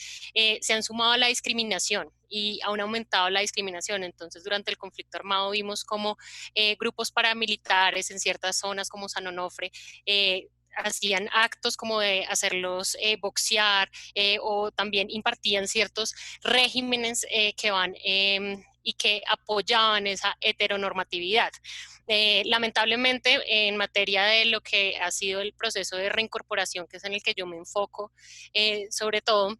E: se han sumado a la discriminación y aún ha aumentado la discriminación. Entonces, durante el conflicto armado vimos cómo grupos paramilitares en ciertas zonas como San Onofre hacían actos como de hacerlos boxear o también impartían ciertos regímenes que van y que apoyaban esa heteronormatividad. Lamentablemente, en materia de lo que ha sido el proceso de reincorporación, que es en el que yo me enfoco, sobre todo,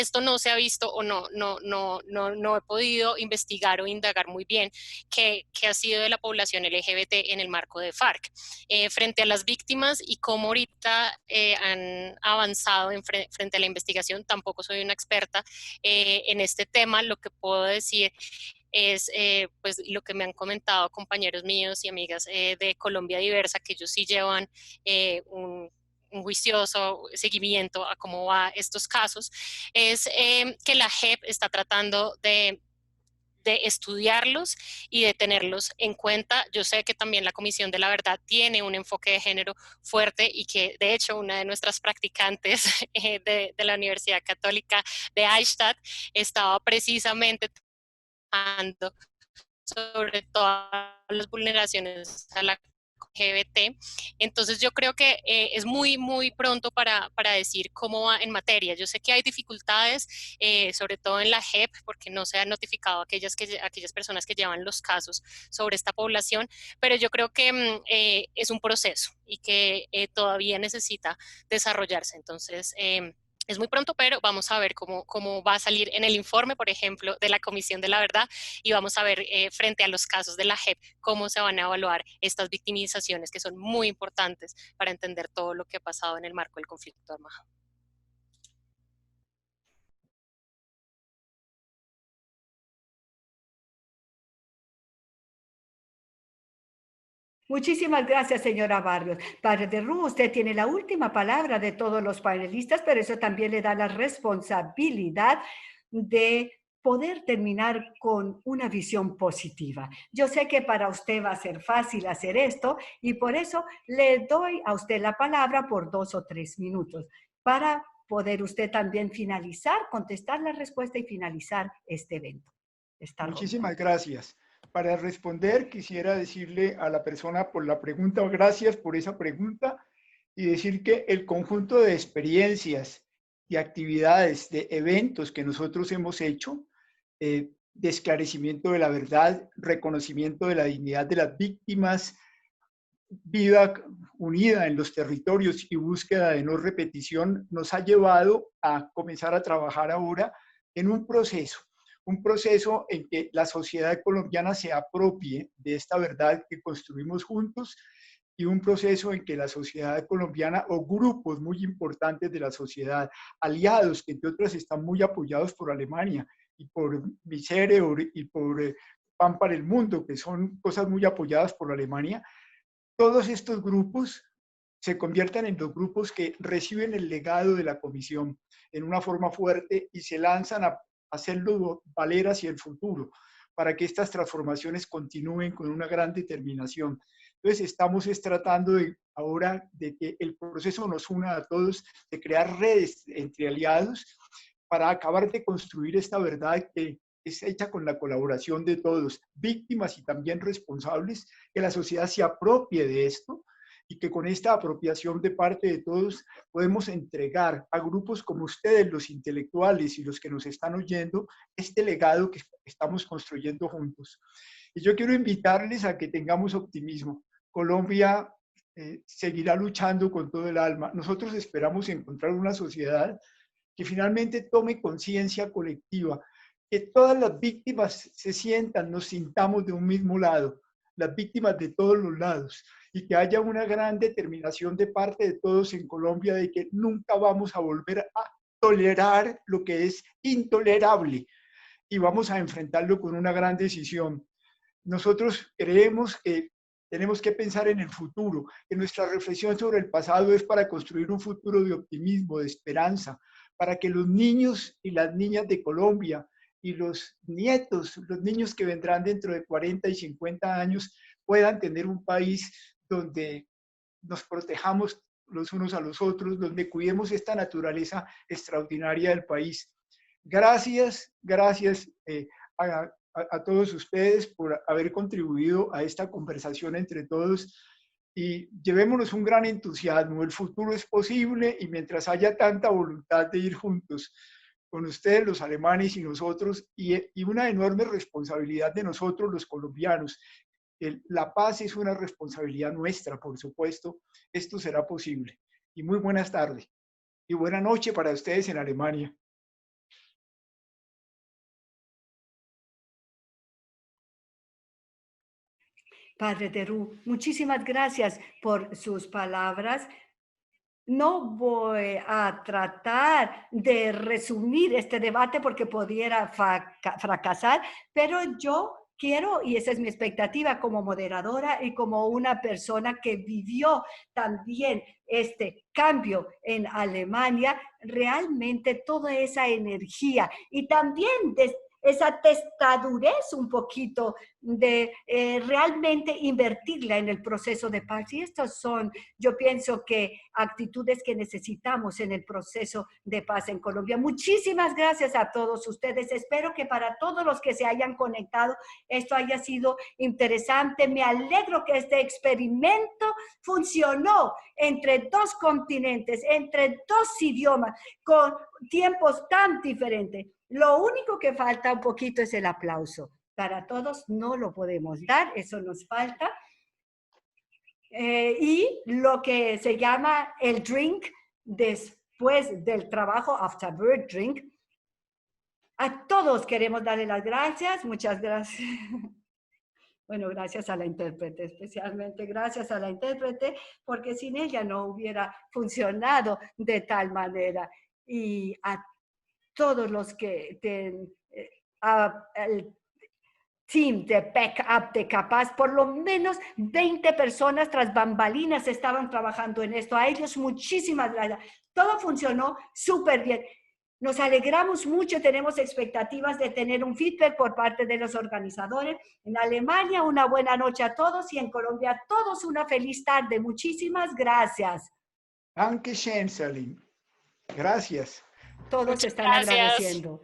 E: esto no se ha visto o no he podido investigar o indagar muy bien qué ha sido de la población LGBT en el marco de FARC. Frente a las víctimas y cómo ahorita han avanzado frente a la investigación, tampoco soy una experta en este tema. Lo que puedo decir es pues lo que me han comentado compañeros míos y amigas de Colombia Diversa, que ellos sí llevan un juicioso seguimiento a cómo va estos casos, es que la JEP está tratando de estudiarlos y de tenerlos en cuenta. Yo sé que también la Comisión de la Verdad tiene un enfoque de género fuerte y que de hecho una de nuestras practicantes de la Universidad Católica de Eichstätt estaba precisamente trabajando sobre todas las vulneraciones a la LGBT. Entonces yo creo que es muy pronto para decir cómo va en materia. Yo sé que hay dificultades, sobre todo en la JEP, porque no se han notificado aquellas personas que llevan los casos sobre esta población, pero yo creo que es un proceso y que todavía necesita desarrollarse. Entonces, es muy pronto, pero vamos a ver cómo va a salir en el informe, por ejemplo, de la Comisión de la Verdad, y vamos a ver frente a los casos de la JEP cómo se van a evaluar estas victimizaciones que son muy importantes para entender todo lo que ha pasado en el marco del conflicto armado.
B: Muchísimas gracias, señora Barrios. Padre de Rú, usted tiene la última palabra de todos los panelistas, pero eso también le da la responsabilidad de poder terminar con una visión positiva. Yo sé que para usted va a ser fácil hacer esto y por eso le doy a usted la palabra por 2 o 3 minutos para poder usted también finalizar, contestar la respuesta y finalizar este evento.
C: Muchísimas gracias. Para responder, quisiera decirle a la persona por la pregunta, gracias por esa pregunta, y decir que el conjunto de experiencias, de actividades, de eventos que nosotros hemos hecho, de esclarecimiento de la verdad, reconocimiento de la dignidad de las víctimas, vida unida en los territorios y búsqueda de no repetición, nos ha llevado a comenzar a trabajar ahora en un proceso en que la sociedad colombiana se apropie de esta verdad que construimos juntos, y un proceso en que la sociedad colombiana o grupos muy importantes de la sociedad, aliados que entre otras están muy apoyados por Alemania y por Misere y por Pan para el Mundo, que son cosas muy apoyadas por Alemania, todos estos grupos se conviertan en los grupos que reciben el legado de la comisión en una forma fuerte y se lanzan a hacerlo valer hacia el futuro para que estas transformaciones continúen con una gran determinación. Entonces estamos tratando ahora de que el proceso nos una a todos, de crear redes entre aliados para acabar de construir esta verdad que es hecha con la colaboración de todos, víctimas y también responsables, que la sociedad se apropie de esto y que con esta apropiación de parte de todos podemos entregar a grupos como ustedes, los intelectuales y los que nos están oyendo, este legado que estamos construyendo juntos. Y yo quiero invitarles a que tengamos optimismo. Colombia seguirá luchando con todo el alma. Nosotros esperamos encontrar una sociedad que finalmente tome conciencia colectiva, que todas las víctimas se sientan, nos sintamos de un mismo lado, las víctimas de todos los lados, y que haya una gran determinación de parte de todos en Colombia de que nunca vamos a volver a tolerar lo que es intolerable y vamos a enfrentarlo con una gran decisión. Nosotros creemos que tenemos que pensar en el futuro, que nuestra reflexión sobre el pasado es para construir un futuro de optimismo, de esperanza, para que los niños y las niñas de Colombia y los nietos, los niños que vendrán dentro de 40 y 50 años, puedan tener un país donde nos protejamos los unos a los otros, donde cuidemos esta naturaleza extraordinaria del país. Gracias a todos ustedes por haber contribuido a esta conversación entre todos y llevémonos un gran entusiasmo. El futuro es posible y mientras haya tanta voluntad de ir juntos con ustedes, los alemanes y nosotros, y una enorme responsabilidad de nosotros, los colombianos. La paz es una responsabilidad nuestra, por supuesto. Esto será posible. Y muy buenas tardes. Y buena noche para ustedes en Alemania.
B: Padre Terú, muchísimas gracias por sus palabras. No voy a tratar de resumir este debate porque pudiera fracasar, pero yo quiero, y esa es mi expectativa como moderadora y como una persona que vivió también este cambio en Alemania, realmente toda esa energía y también esa testadurez un poquito de realmente invertirla en el proceso de paz. Y estos son, yo pienso que actitudes que necesitamos en el proceso de paz en Colombia. Muchísimas gracias a todos ustedes. Espero que para todos los que se hayan conectado, esto haya sido interesante. Me alegro que este experimento funcionó entre dos continentes, entre dos idiomas, con tiempos tan diferentes. Lo único que falta un poquito es el aplauso. Para todos no lo podemos dar, eso nos falta. Y lo que se llama el drink después del trabajo, afterward drink. A todos queremos darle las gracias. Muchas gracias. Bueno, gracias a la intérprete, especialmente gracias a la intérprete, porque sin ella no hubiera funcionado de tal manera. Y a todos los que el team de backup de Capaz, por lo menos 20 personas tras bambalinas estaban trabajando en esto. A ellos muchísimas gracias. Todo funcionó súper bien. Nos alegramos mucho, tenemos expectativas de tener un feedback por parte de los organizadores. En Alemania, una buena noche a todos y en Colombia a todos una feliz tarde. Muchísimas gracias.
C: Danke schön, Salim. Gracias.
B: Todos
E: Muchas
B: están
E: gracias.
B: agradeciendo.